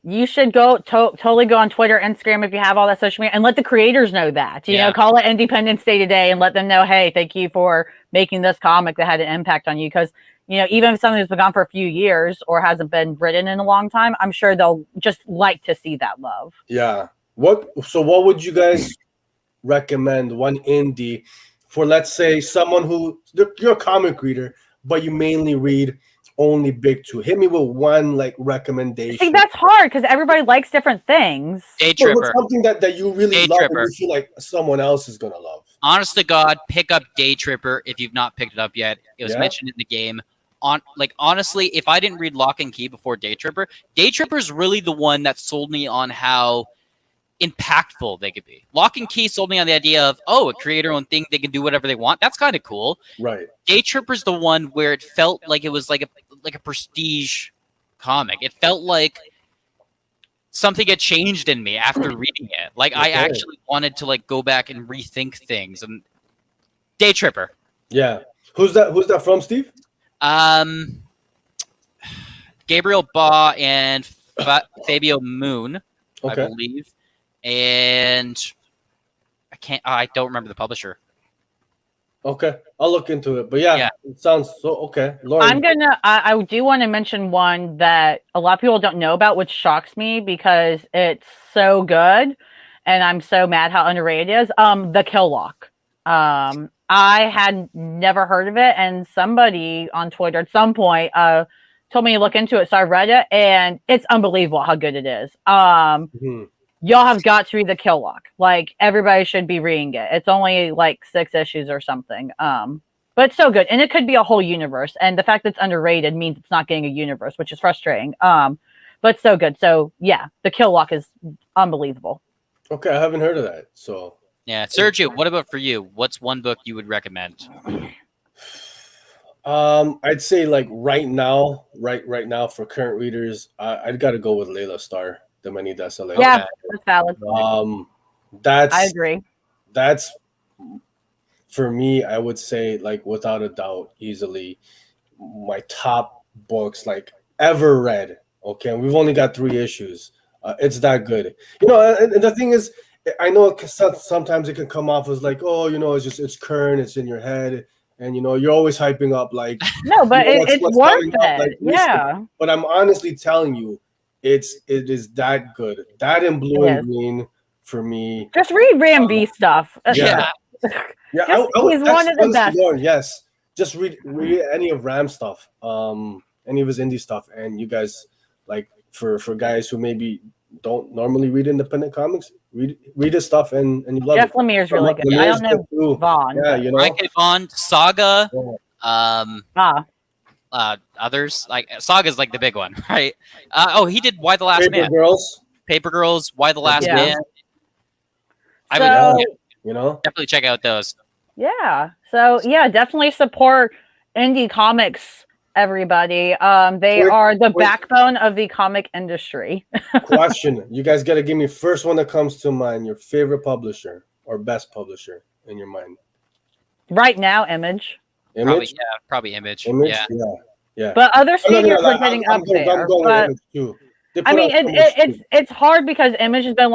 C: You should totally go on Twitter, Instagram, if you have all that social media, and let the creators know that. You know, call it Independence Day today and let them know, hey, thank you for making this comic that had an impact on you. Because even if something has been gone for a few years or hasn't been written in a long time, I'm sure they'll just like to see that love.
B: Yeah. What would you guys recommend one indie for, let's say, someone who you're a comic reader, but you mainly read only big two? Hit me with one like recommendation.
C: See, that's hard because everybody likes different things.
A: Day Tripper.
B: Something that you really love and you feel like someone else is gonna love.
A: Honest to God, pick up Day Tripper if you've not picked it up yet. It was mentioned in the game. Honestly, if I didn't read Lock and Key before Day Tripper is really the one that sold me on how impactful they could be. Lock and Key sold me on the idea of, a creator-owned thing, they can do whatever they want. That's kind of cool.
B: Right.
A: Day Tripper's the one where it felt like it was like a prestige comic. It felt like something had changed in me after reading it. Like I actually wanted to like go back and rethink things. And Day Tripper.
B: Yeah. Who's that from, Steve?
A: Gabriel Ba and Fabio Moon, I believe. And I don't remember the publisher.
B: Okay, I'll look into it. But yeah. It sounds so okay. Lauren.
C: I do want to mention one that a lot of people don't know about, which shocks me because it's so good, and I'm so mad how underrated it is. The Kill Lock. I had never heard of it, and somebody on Twitter at some point told me to look into it, so I read it, and it's unbelievable how good it is.
B: Mhm.
C: Y'all have got to read the Kill Lock. Like, everybody should be reading it. It's only like 6 issues or something. But it's so good, and it could be a whole universe. And the fact that it's underrated means it's not getting a universe, which is frustrating. But it's so good. So yeah, the Kill Lock is unbelievable.
B: Okay, I haven't heard of that. So
A: Yeah, Sergio, what about for you? What's one book you would recommend?
B: I'd say like right now for current readers, I'd got to go with Layla Starr, The Many Desolate.
C: Yeah, that's valid.
B: That's
C: I agree.
B: That's for me. I would say like without a doubt, easily my top books like ever read. Okay, and we've only got 3 issues. It's that good, and the thing is, I know sometimes it can come off as like, oh, it's current, it's in your head, and you're always hyping up like
C: No, but it's
B: what's
C: worth
B: coming up, like,
C: it. Yeah.
B: but I'm honestly telling you, it is that good. That in Blue
C: It
B: and
C: is.
B: Green for me.
C: Just read Ram B stuff.
A: Yeah.
B: Yeah,
C: He's one of the
B: honestly,
C: best.
B: Lauren, yes, just read any of Ram stuff, any of his indie stuff, and you guys, like, for guys who maybe don't normally read independent comics, read his stuff and you love
C: Jeff
B: it.
C: Lemire's really good. I don't know
B: Too.
C: Vaughn.
B: Yeah,
C: but-
A: Ryan K. Vaughn, Saga,
C: Ah,
A: others like Saga's like the big one, right? He did Why the Last
B: Paper
A: Man,
B: Girls,
A: Paper Girls, Why the Last
C: Yeah.
A: Man. I
C: So-
A: would definitely check out those.
C: yeah. So yeah, definitely support indie comics, everybody. They are the backbone of the comic industry.
B: Question: You guys got to give me first one that comes to mind. Your favorite publisher or best publisher in your mind?
C: Right now, Image.
A: Probably Image.
B: Image?
A: Yeah.
B: Yeah.
C: But other
B: I'm not
C: studios
B: gonna
C: are
B: lie,
C: getting
B: I'm
C: up
B: going
C: there.
B: with
C: But
B: Image too. They
C: I
B: put
C: mean,
B: out so much too.
C: it's hard because Image has been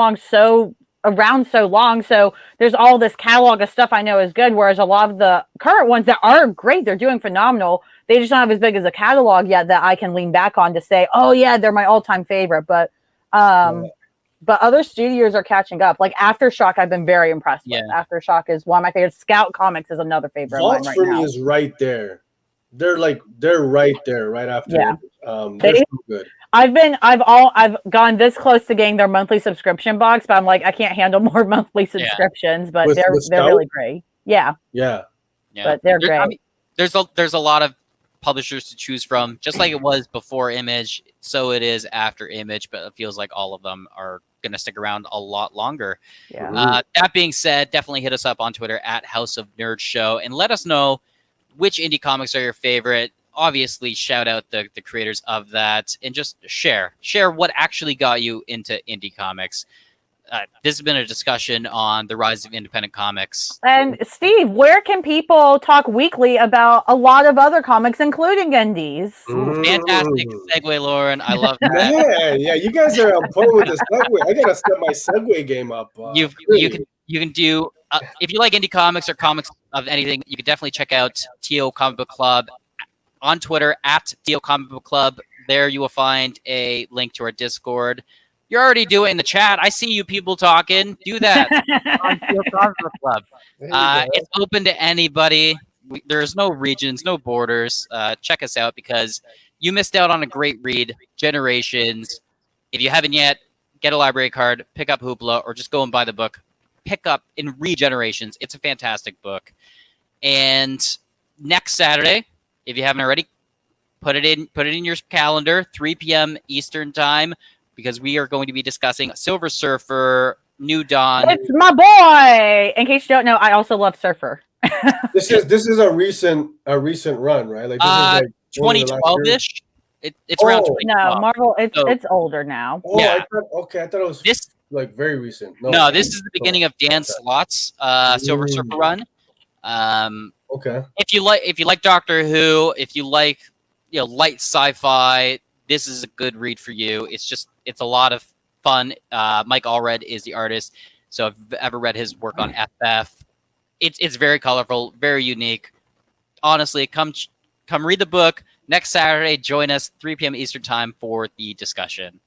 C: around so long. So there's all this catalog of stuff I know is good. Whereas a lot of the current ones that are great, they're doing phenomenal. They just don't have as big as a catalog yet that I can lean back on to say, oh yeah, they're my all-time favorite. But other studios are catching up. Like Aftershock, I've been very impressed with. Aftershock is one of my favorites. Scout Comics is another favorite of mine
B: Vault
C: right
B: for
C: now.
B: me is right there. They're right there, right after.
C: Yeah.
B: They're so good.
C: I've gone this close to getting their monthly subscription box, but I'm like, I can't handle more monthly subscriptions. But
B: With
C: they're
B: Scout?
C: really great. Yeah,
B: Yeah.
C: but they're great.
A: I mean, there's a lot of publishers to choose from, just like it was before Image, so it is after Image, but it feels like all of them are going to stick around a lot longer.
C: Yeah.
A: That being said, definitely hit us up on Twitter at House of Nerds Show and let us know which indie comics are your favorite. Obviously, shout out the creators of that and just share what actually got you into indie comics. This has been a discussion on the rise of independent comics.
C: And Steve, where can people talk weekly about a lot of other comics, including indies?
A: Fantastic segue, Lauren. I love that.
B: Man, yeah, you guys are on point with the segue. I gotta step my segue game up.
A: You can do if you like indie comics or comics of anything, you can definitely check out TO Comic Book Club on Twitter at TO Comic Book Club. There you will find a link to our Discord. You're already doing it in the chat. I see you people talking. Do that on TO Comic Book Club. It's open to anybody. There's no regions, no borders. Check us out because you missed out on a great read, Generations. If you haven't yet, get a library card, pick up Hoopla, or just go and buy the book. Pick up and read Generations. It's a fantastic book. And next Saturday, if you haven't already, put it in your calendar, 3 p.m. Eastern time, because we are going to be discussing Silver Surfer, New Dawn.
C: It's my boy. In case you don't know, I also love Surfer.
B: This is a recent run, right? Like this is like
A: 2012-ish. It's around 2012.
C: No, Marvel. It's older now.
B: Oh,
A: Yeah.
B: I thought it was
A: This
B: like very recent.
A: No, this is the beginning of Dan Slott's Silver Surfer run.
B: Okay.
A: If you like Doctor Who, if you like light sci-fi, this is a good read for you. It's a lot of fun. Mike Allred is the artist, so if you've ever read his work on FF, it's very colorful, very unique. Honestly, come read the book next Saturday. Join us 3 p.m. Eastern time for the discussion.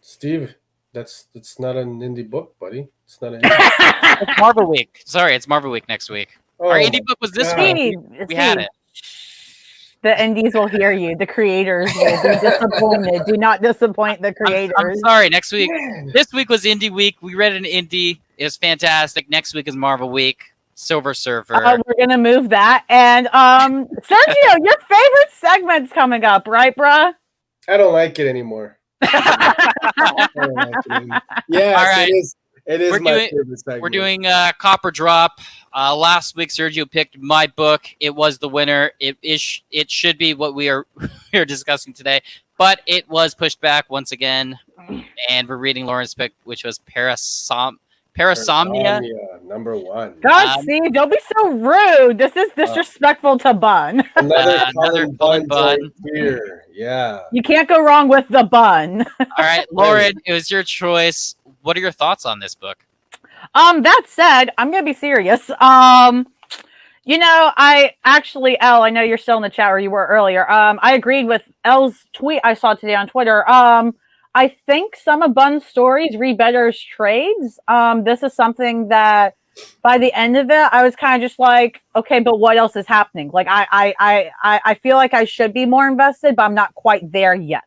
B: Steve, it's not an indie book, buddy. It's not an
A: It's Marvel Week. Sorry, it's Marvel Week next week.
B: Oh,
A: Our indie book was this week.
C: Steve,
A: We had it.
C: The indies will hear you. The creators will be disappointed. Do not disappoint the creators.
A: I'm sorry. Next week, this week was Indie Week. We read an indie. It was fantastic. Next week is Marvel Week. Silver Surfer.
C: We're gonna move that. And Sergio, your favorite segment's coming up, right, bruh?
B: I don't like it anymore. I don't like it anymore. Yes,
A: All right.
B: It is my favorite segment.
A: We're doing Copper Drop. Last week, Sergio picked my book. It was the winner. It should be what we are discussing today, but it was pushed back once again, and we're reading Lauren's pick, which was Parasomnia.
B: Number 1.
C: God, Steve, don't be so rude. This is disrespectful to Bun.
B: Another bun here. Yeah.
C: You can't go wrong with the bun.
A: All right, Lauren, it was your choice. What are your thoughts on this book?
C: That said, I'm gonna be serious. I actually, Elle, I know you're still in the chat, or you were earlier. I agreed with Elle's tweet I saw today on Twitter. I think some of Bun's stories read better as trades. This is something that by the end of it, I was kind of just like, okay, but what else is happening? Like, I feel like I should be more invested, but I'm not quite there yet.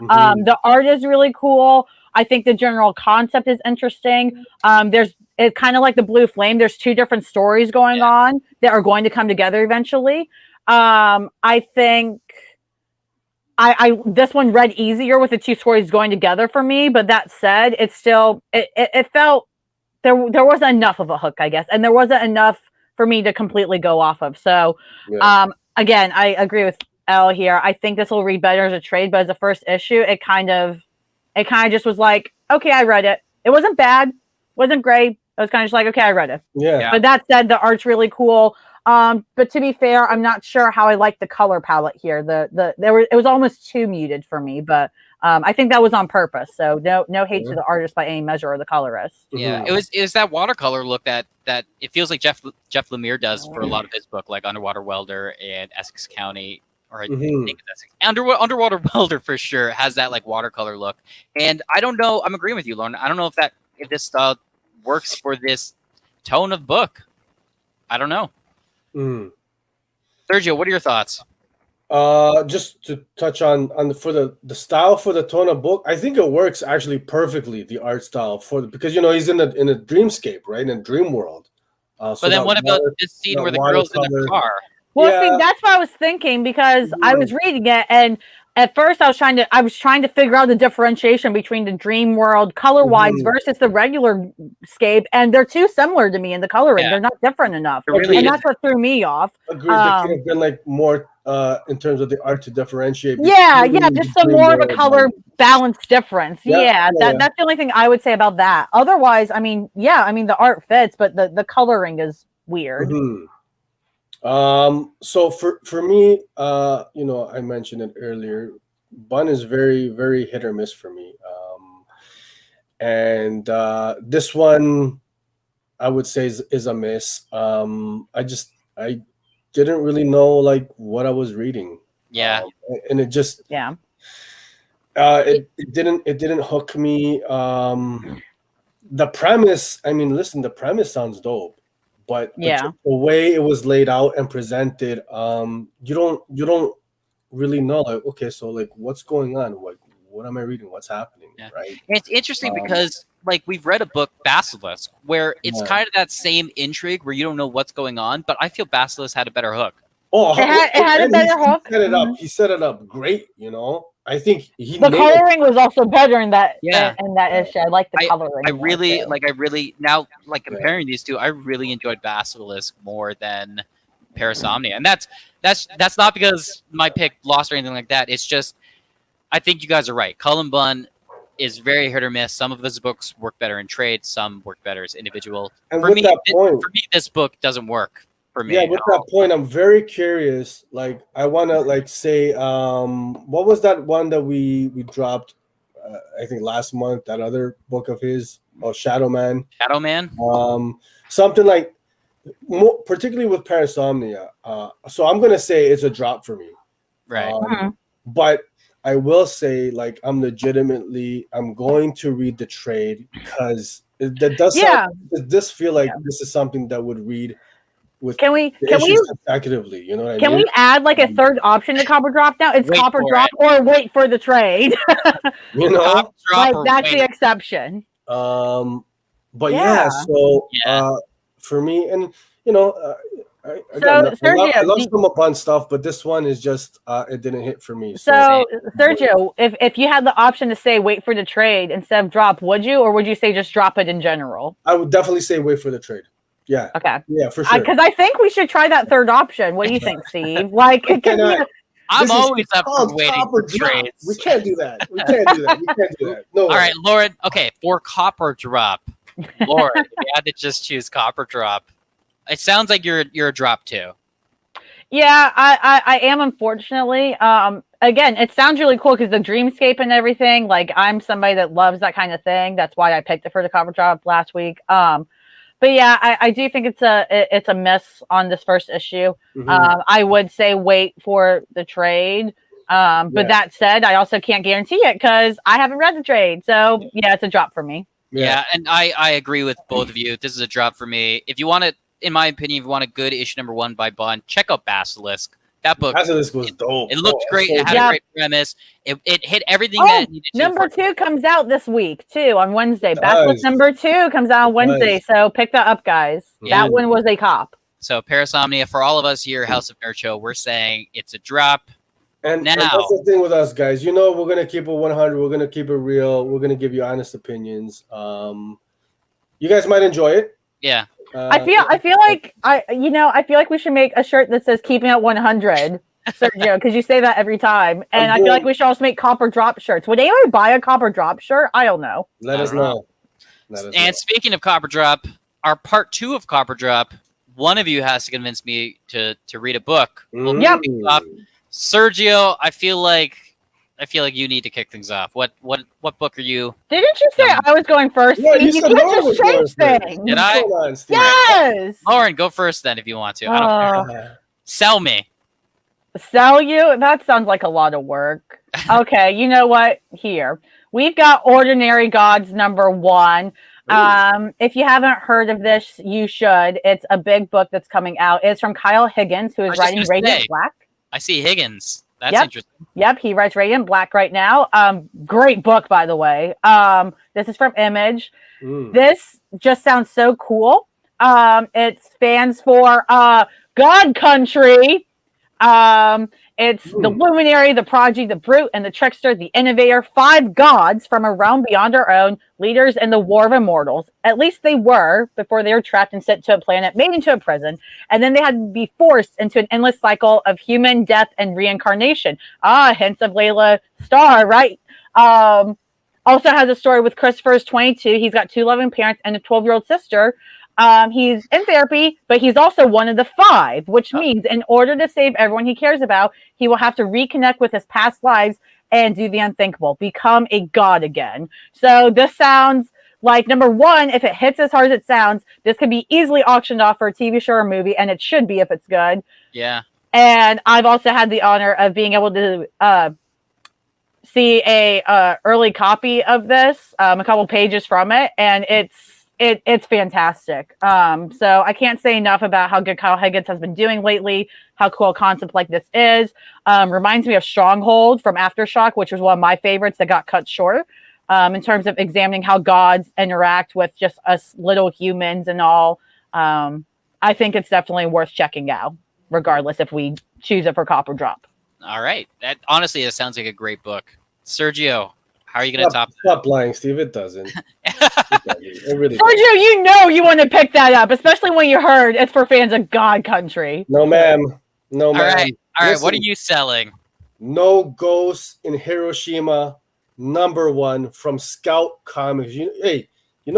C: Mm-hmm. The art is really cool. I think the general concept is interesting. It's kind of like the Blue Flame. There's 2 different stories going on that are going to come together eventually. I think this one read easier with the 2 stories going together for me. But that said, it's still it felt there wasn't enough of a hook, I guess, and there wasn't enough for me to completely go off of. So again, I agree with Elle here. I think this will read better as a trade, but as a first issue, it kind of just was like, okay, I read it. It wasn't bad, wasn't great. I was kind of just like, okay, I read it. Yeah. But that said, the art's really cool. But to be fair, I'm not sure how I like the color palette here. It was almost too muted for me, but I think that was on purpose. So no hate to the artist by any measure or the colorist.
A: Yeah, it was that watercolor look that it feels like Jeff Lemire does for a lot of his book, like Underwater Welder and Essex County. Or I think it's Underwater Welder for sure has that like watercolor look, and I don't know. I'm agreeing with you, Lauren. I don't know if this style works for this tone of book. I don't know. Sergio, what are your thoughts?
B: Just to touch on for the style for the tone of book, I think it works actually perfectly. The art style because he's in a dreamscape, right, in a dream world.
A: But then what about this scene where the girl's in the car?
C: Well, see, that's what I was thinking because I was reading it, and at first I was trying to figure out the differentiation between the dream world color-wise versus the regular scape, and they're too similar to me in the coloring. Yeah. They're not different enough, and that's what threw me off.
B: Agreed. There could have been like more in terms of the art to differentiate.
C: Just some more of a color balance difference. That's the only thing I would say about that. Otherwise, the art fits, but the coloring is weird.
B: So for me, I mentioned it earlier, Bun is very, very hit or miss for me. And this one I would say is a miss. I didn't really know like what I was reading.
A: Yeah.
B: And it just it didn't hook me. The premise, the premise sounds dope. But the way it was laid out and presented, you don't really know. Like, okay, so like, what's going on? Like, what am I reading? What's happening? Yeah. Right.
A: And it's interesting because like we've read a book, Basilisk, where it's kind of that same intrigue where you don't know what's going on. But I feel Basilisk had a better hook.
C: Oh, it had a better hook.
B: He set it up great. I think
C: the coloring was also better in that issue. I like the coloring.
A: I really now like comparing these two. I really enjoyed Basilisk more than Parasomnia, and that's not because my pick lost or anything like that. It's just I think you guys are right. Cullen Bunn is very hit or miss. Some of his books work better in trade. Some work better as individual.
B: And
A: for me, this book doesn't work. Me,
B: with that point, I'm very curious. Like, I want to like say, what was that one that we dropped? I think last month. That other book of his, Shadow Man.
A: Shadow Man.
B: Something like, more, particularly with Parasomnia. So I'm gonna say it's a drop for me.
A: Right.
B: But I will say, like, I'm going to read the trade because it does feel like this is something that would read with
C: Can we
B: the
C: can we
B: issues consecutively. You know what I
C: can
B: mean?
C: we add like a third option to Copper Drop now? It's
A: Wait
C: Copper
A: for
C: Drop or wait for the trade.
B: You know.
A: Cop drop
C: Like
A: or
C: that's the
A: wait.
C: exception.
B: But
C: Yeah.
B: so
A: Yeah.
B: for me, and you know, again,
C: So Sergio,
B: I love some upon stuff, but this one is just it didn't hit for me.
C: so Sergio, if you had the option to say wait for the trade instead of drop, would you, or would you say just drop it in general?
B: I would definitely say wait for the trade. Yeah.
C: Okay.
B: Yeah, for sure.
C: Because I think we should try that third option. What do you think, Steve? Like, it could be.
A: I'm always up for
B: called
A: waiting
B: Copper
A: for
B: Drop.
A: trades.
B: We can't do that. We can't do that. We can't do that. No.
A: All right, Lauren. Okay, for Copper Drop, Lauren, if you had to just choose Copper Drop, it sounds like you're a drop too.
C: Yeah, I am, unfortunately. Again, it sounds really cool because the dreamscape and everything. Like, I'm somebody that loves that kind of thing. That's why I picked it for the Copper Drop last week. But yeah, I do think it's a miss on this first issue.
B: Mhm.
C: I would say wait for the trade. But that said, I also can't guarantee it because I haven't read the trade. So yeah, it's a drop for me.
A: Yeah, and I agree with both of you. This is a drop for me. If you want it, in my opinion, if you want a good issue #1 by Bond, check out Basilisk. That book,
B: Basilisk was dope.
A: it looked great. It had a great premise. It hit everything that it needed to.
C: Number 2 comes out this week too on Wednesday. Basilisk number 2 comes out on Wednesday, so pick that up, guys.
A: Yeah.
C: That one was a cop.
A: So Parasomnia, for all of us here, House of Nerd Show, we're saying it's a drop.
B: And
A: now,
B: that's the thing with us, guys. You know, we're gonna keep it 100. We're gonna keep it real. We're gonna give you honest opinions. You guys might enjoy it.
A: Yeah.
C: I feel like we should make a shirt that says "Keeping It 100," Sergio, because you say that every time, and I feel like we should also make Copper Drop shirts. Would anyone buy a Copper Drop shirt? I don't know.
B: Let us know.
A: And speaking of Copper Drop, our part 2 of Copper Drop, one of you has to convince me to read a book.
C: Yep.
A: Sergio, I feel like you need to kick things off. What book are you?
C: Didn't you say I was going first?
B: Yeah,
C: you can't just change things.
A: Did I?
C: Yes.
A: Lauren, go first then if you want to. I don't care. Sell me.
C: Sell you? That sounds like a lot of work. Okay, you know what? Here. We've got Ordinary Gods #1. If you haven't heard of this, you should. It's a big book that's coming out. It's from Kyle Higgins, who is writing Radiant Black.
A: I see Higgins. That's interesting.
C: Yep, he writes Radiant Black right now. Great book, by the way. This is from Image. This just sounds so cool. It stands for God Country. It's the luminary, the prodigy, the brute, and the trickster, the innovator. 5 gods from a realm beyond our own, leaders in the war of immortals. At least they were before they were trapped and sent to a planet, made into a prison, and then they had to be forced into an endless cycle of human death and reincarnation. Hints of Layla Starr, right? Also has a story with Christopher's 22. He's got 2 loving parents and a 12-year-old sister. He's in therapy, but he's also one of the 5, which means in order to save everyone he cares about, he will have to reconnect with his past lives and do the unthinkable, become a god again. So this sounds like, #1, if it hits as hard as it sounds, this could be easily auctioned off for a TV show or movie, and it should be if it's good.
A: Yeah. And
C: I've also had the honor of being able to see a early copy of this, a couple pages from it, and it's fantastic. So I can't say enough about how good Kyle Higgins has been doing lately, how cool a concept like this is. Reminds me of Stronghold from Aftershock, which was one of my favorites that got cut short, in terms of examining how gods interact with just us little humans and all. I think it's definitely worth checking out, regardless if we choose it for Copper Drop.
A: All right. Honestly, it sounds like a great book. Sergio, how are you going to top that?
B: Stop lying, Steve. It doesn't. It really
C: Sergio, you want to pick that up, especially when you heard it's for fans of God Country.
B: No, ma'am. No, ma'am.
A: All right. What are you selling?
B: No Ghosts in Hiroshima, #1 from Scout Comics.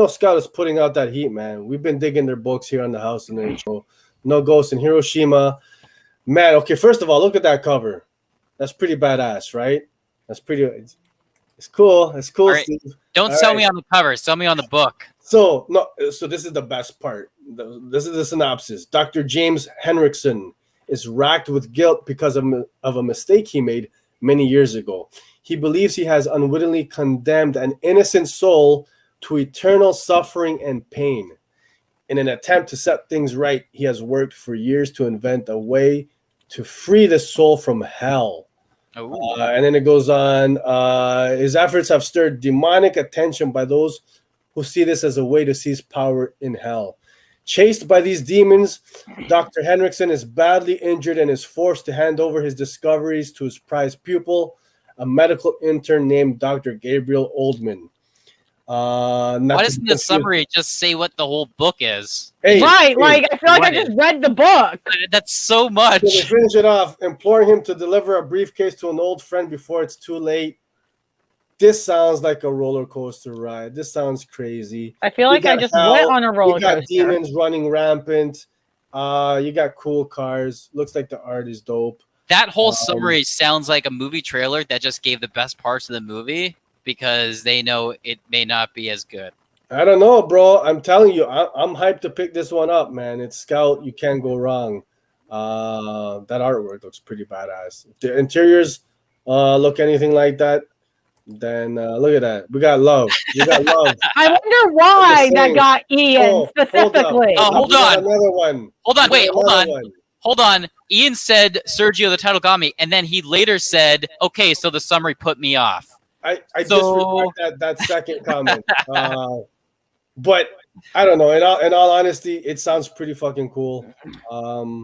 B: Scout is putting out that heat, man. We've been digging their books here on the House and the show. No Ghosts in Hiroshima. Man, okay, first of all, look at that cover. That's pretty badass, right? That's pretty... It's cool. It's cool,
A: right.
B: Steve.
A: Don't sell me on the cover. Sell me on the book.
B: So this is the best part. This is the synopsis. Dr. James Henriksen is racked with guilt because of a mistake he made many years ago. He believes he has unwittingly condemned an innocent soul to eternal suffering and pain. In an attempt to set things right, he has worked for years to invent a way to free the soul from hell. And then it goes on. His efforts have stirred demonic attention by those who see this as a way to seize power in hell. Chased by these demons, Dr. Henriksen is badly injured and is forced to hand over his discoveries to his prized pupil, a medical intern named Dr. Gabriel Oldman.
A: Why doesn't the summary just say what the whole book is?
C: Hey, right, like I feel like I just read the book.
A: That's so much.
B: So to finish it off, imploring him to deliver a briefcase to an old friend before it's too late. This sounds like a roller coaster ride. This sounds crazy.
C: I feel like I just went on a roller coaster.
B: You got demons running rampant. You got cool cars. Looks like the art is dope.
A: That whole summary sounds like a movie trailer that just gave the best parts of the movie because they know it may not be as good.
B: I don't know, bro. I'm telling you, I'm hyped to pick this one up, man. It's Scout. You can't go wrong. That artwork looks pretty badass. If the interiors look anything like that, then look at that. We got love. We got love.
C: I wonder why that got Ian specifically.
A: Hold on.
B: Another one.
A: Hold on. Wait. Hold on. Ian said Sergio, the title got me, and then he later said, "Okay, so the summary put me off."
B: I disregard that second comment. But I don't know. In all honesty, it sounds pretty fucking cool.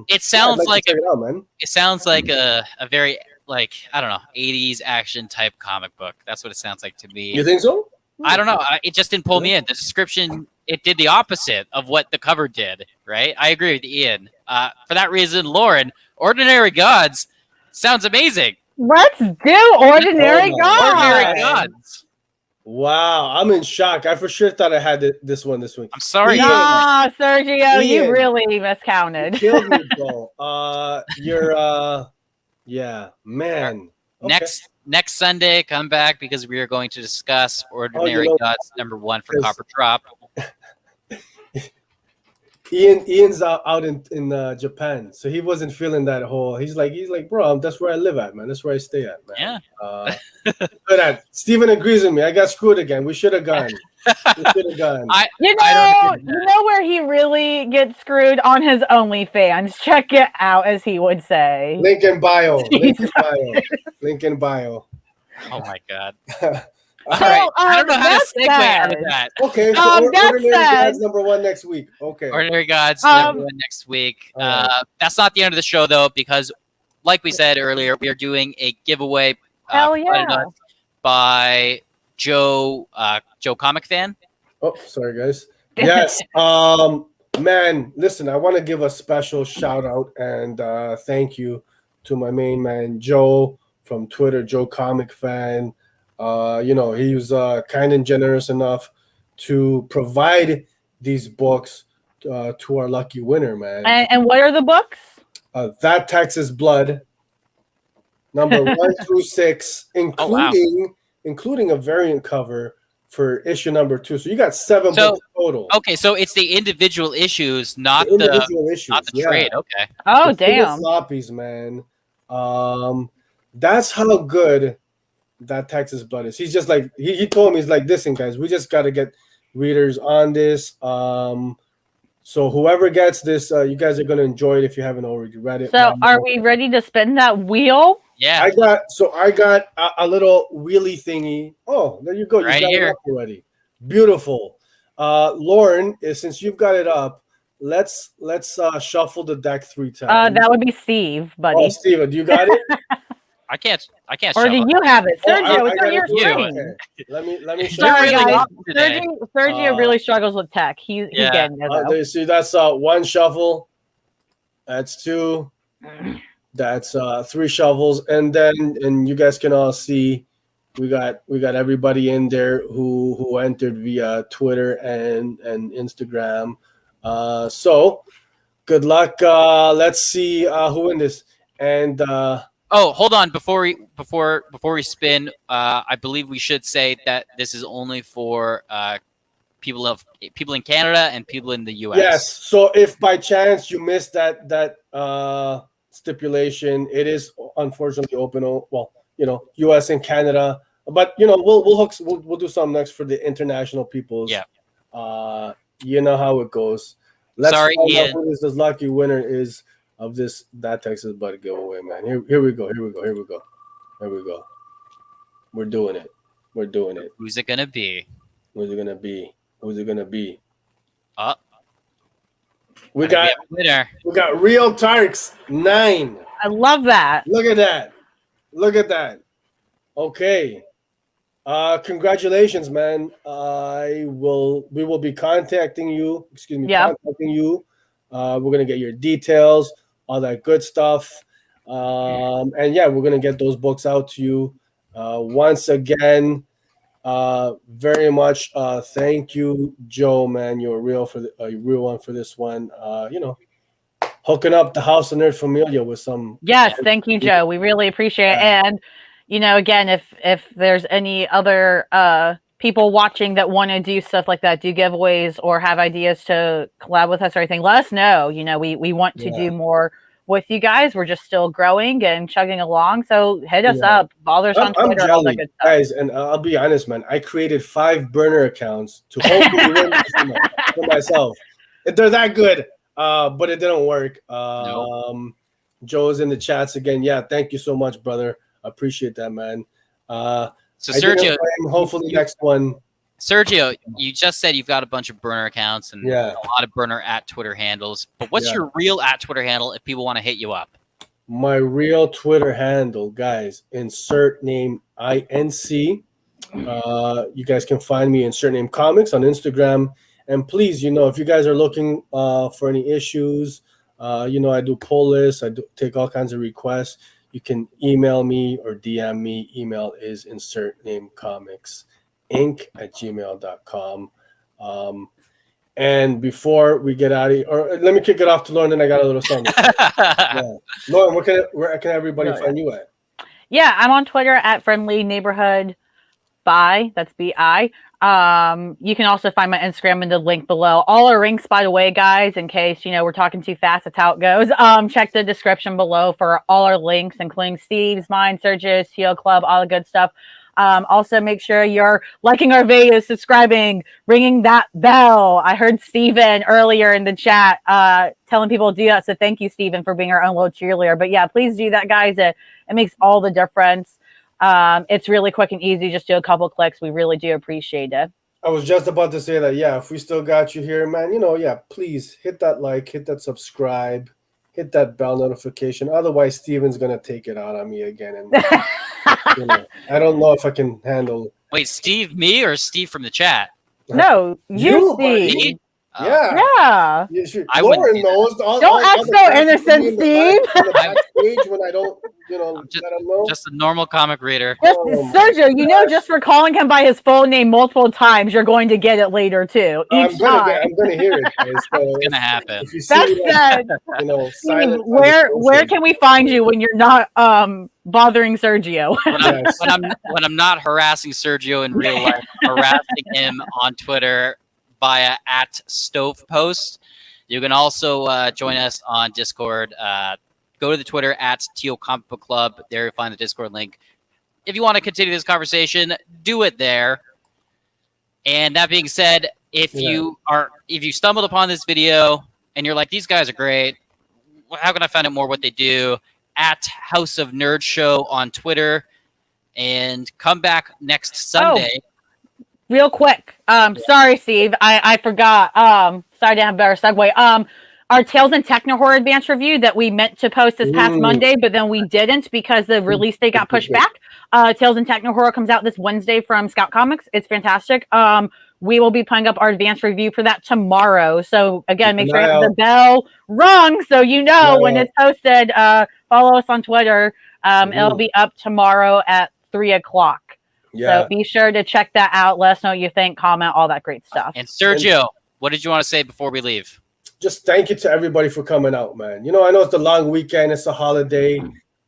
A: It sounds like
B: it
A: sounds like a very I don't know 80s action type comic book. That's what it sounds like to me.
B: You think so?
A: I don't know. It just didn't pull me in. The description, it did the opposite of what the cover did. Right? I agree with Ian. For that reason, Lauren, Ordinary Gods sounds amazing.
C: Let's do Ordinary Gods.
A: Ordinary Gods.
B: Wow, I'm in shock. I for sure thought I had this one this week.
A: I'm sorry.
C: Nah, Sergio, you really miscounted.
B: You killed me, bro. Yeah, man.
A: Okay. Next Sunday, come back because we are going to discuss Ordinary Gods #1 for Copper Drop.
B: Ian's out in Japan, so he wasn't feeling that whole. He's like, bro, that's where I live at, man. That's where I stay at, man.
A: Yeah.
B: Steven agrees with me. I got screwed again. We should have gone.
C: You know where he really gets screwed? On his OnlyFans. Check it out, as he would say.
B: Link in bio. Link in bio.
A: Oh my god.
B: All
A: right. I don't know how to segue out of that.
B: Okay, so Ordinary Gods #1 next week. Okay.
A: Ordinary Gods #1 next week. That's not the end of the show, though, because, like we said earlier, we are doing a giveaway by Joe Comic Fan.
B: Oh, sorry, guys. Yes. Man, listen, I want to give a special shout out and thank you to my main man, Joe from Twitter, Joe Comic Fan. He was kind and generous enough to provide these books to our lucky winner, man.
C: And what are the books?
B: That Texas Blood, number 1 through 6, including a variant cover for issue number 2. So you got 7 books total.
A: Okay, so it's the individual issues, not the trade. Okay.
C: Oh, damn.
B: Floppies, man. That's how good that Texas Blood is. He's just like he told me, he's like, listen, guys, we just got to get readers on this. So whoever gets this, you guys are gonna enjoy it if you haven't already read it.
C: So are we ready to spin that wheel?
A: Yeah.
B: I got a little wheelie thingy. Oh, there you go. You
A: right
B: got
A: here.
B: it up already. Beautiful. Lauren, since you've got it up, let's shuffle the deck 3 times.
C: That would be Steve, buddy.
B: Oh, Steve, do you got it?
A: I can't.
C: Or do you have it, Sergio? It's on your screen.
B: Okay. Let me.
C: Sorry, guys. Sergio really struggles with tech. He's getting it.
B: See, that's 1 shuffle. That's 2. That's 3 shovels, and you guys can all see we got everybody in there who entered via Twitter and Instagram. So good luck. Let's see who win this. And
A: oh, hold on! Before we spin, I believe we should say that this is only for people in Canada and people in the U.S.
B: Yes. So if by chance you missed that stipulation, it is unfortunately open. Well, U.S. and Canada, but we'll do something next for the international peoples.
A: Yeah.
B: You know how it goes. Let's
A: Sorry,
B: find out
A: Ian.
B: who this lucky winner is of this That Texas Bud giveaway, man. Here we go. Here we go. Here we go. Here we go. We're doing it. We're doing it.
A: Who's it gonna be?
B: Who's it gonna be? Who's it gonna be?
A: Oh,
B: We
A: I think
B: got
A: have a winner.
B: we got Real Tarks 9.
C: I love that.
B: Look at that. Look at that. Okay. Congratulations, man. We will be contacting you. Excuse me,
C: Yeah.
B: contacting you. We're gonna get your details, all that good stuff. And yeah, we're gonna get those books out to you. Once again, very much thank you, Joe, man. You're a real one for this one. Hooking up the House of Nerd Familia with some.
C: Yes, thank you, Joe. We really appreciate it. And again, if there's any other people watching that want to do stuff like that, do giveaways or have ideas to collab with us or anything, let us know. We want to do more with you guys. We're just still growing and chugging along. So hit us up. Follow us on Twitter,
B: I'm
C: all that
B: jelly,
C: good stuff.
B: guys, and I'll be honest, man. I created 5 burner accounts to hopefully win for myself. They're that good, but it didn't work. Joe's in the chats again. Yeah, thank you so much, brother. I appreciate that, man.
A: So Sergio,
B: hopefully next one.
A: Sergio, you just said you've got a bunch of burner accounts and
B: Yeah.
A: a lot of burner at Twitter handles. But what's your real at Twitter handle if people want to hit you up?
B: My real Twitter handle, guys, insert name INC. You guys can find me insert name comics on Instagram. And please, if you guys are looking for any issues, I do pull lists. I do take all kinds of requests. You can email me or DM me. Email is insertnamecomics.inc@gmail.com. And before we get out of here, or let me kick it off to Lauren, then I got a little something. Lauren, where can everybody find you at?
C: Yeah, I'm on Twitter at Friendly Neighborhood Bi. That's BI. You can also find my Instagram in the link below. All our links, by the way, guys, in case we're talking too fast, that's how it goes. Check the description below for all our links, including Steve's, mine, Sergio's, Teal Club, all the good stuff. Also, make sure you're liking our videos, subscribing, ringing that bell. I heard Steven earlier in the chat telling people to do that. So thank you, Steven, for being our own little cheerleader. But yeah, please do that, guys. It makes all the difference. It's really quick and easy. Just do a couple clicks. We really do appreciate it.
B: I was just about to say that, if we still got you here, man, please hit that like, hit that subscribe, hit that bell notification. Otherwise, Steven's going to take it out on me again. And I don't know if I can handle.
A: Wait, Steve, me or Steve from the chat?
C: No, you, Steve.
A: Me?
C: Yeah.
B: Lauren knows.
C: Don't act so innocent, Steve.
B: When I don't, let him know.
A: Just a normal comic reader.
C: Sergio, just for calling him by his full name multiple times, you're going to get it later too.
B: I'm gonna hear it. Guys. So
A: it's gonna happen.
B: If you see
C: Steve, where can we find you when you're not bothering Sergio?
A: when I'm not harassing Sergio in real life, harassing him on Twitter via @stovepost. You can also join us on Discord. Go to the Twitter @Teal Comic Book Club. There you'll find the Discord link. If you want to continue this conversation, do it there. And that being said, if you stumbled upon this video and you're like, these guys are great, how can I find out more what they do? @House of Nerd Show on Twitter. And come back next Sunday.
C: Real quick. Sorry, Steve. I forgot. Sorry to have a better segue. Our Tales and Techno Horror Advance review that we meant to post this past Monday, but then we didn't because the release date got pushed back. Tales and Techno Horror comes out this Wednesday from Scout Comics. It's fantastic. We will be putting up our advanced review for that tomorrow. So again, make sure you have the bell rung so when it's posted. Follow us on Twitter. It'll be up tomorrow at 3:00.
B: Yeah.
C: So be sure to check that out. Let us know what you think, comment, all that great stuff.
A: And Sergio, what did you want to say before we leave?
B: Just thank you to everybody for coming out, man. I know it's the long weekend. It's a holiday.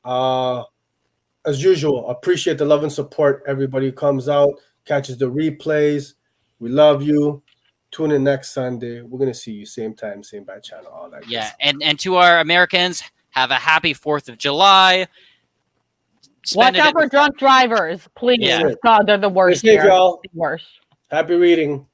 B: As usual, appreciate the love and support. Everybody who comes out, catches the replays. We love you. Tune in next Sunday. We're going to see you same time, same bad channel, all that.
A: Yeah, and to our Americans, have a happy 4th of July.
C: Watch out for drunk drivers, please.
B: Yeah.
C: God, they're the worst.
B: Stay safe, y'all.
C: The worst.
B: Happy reading.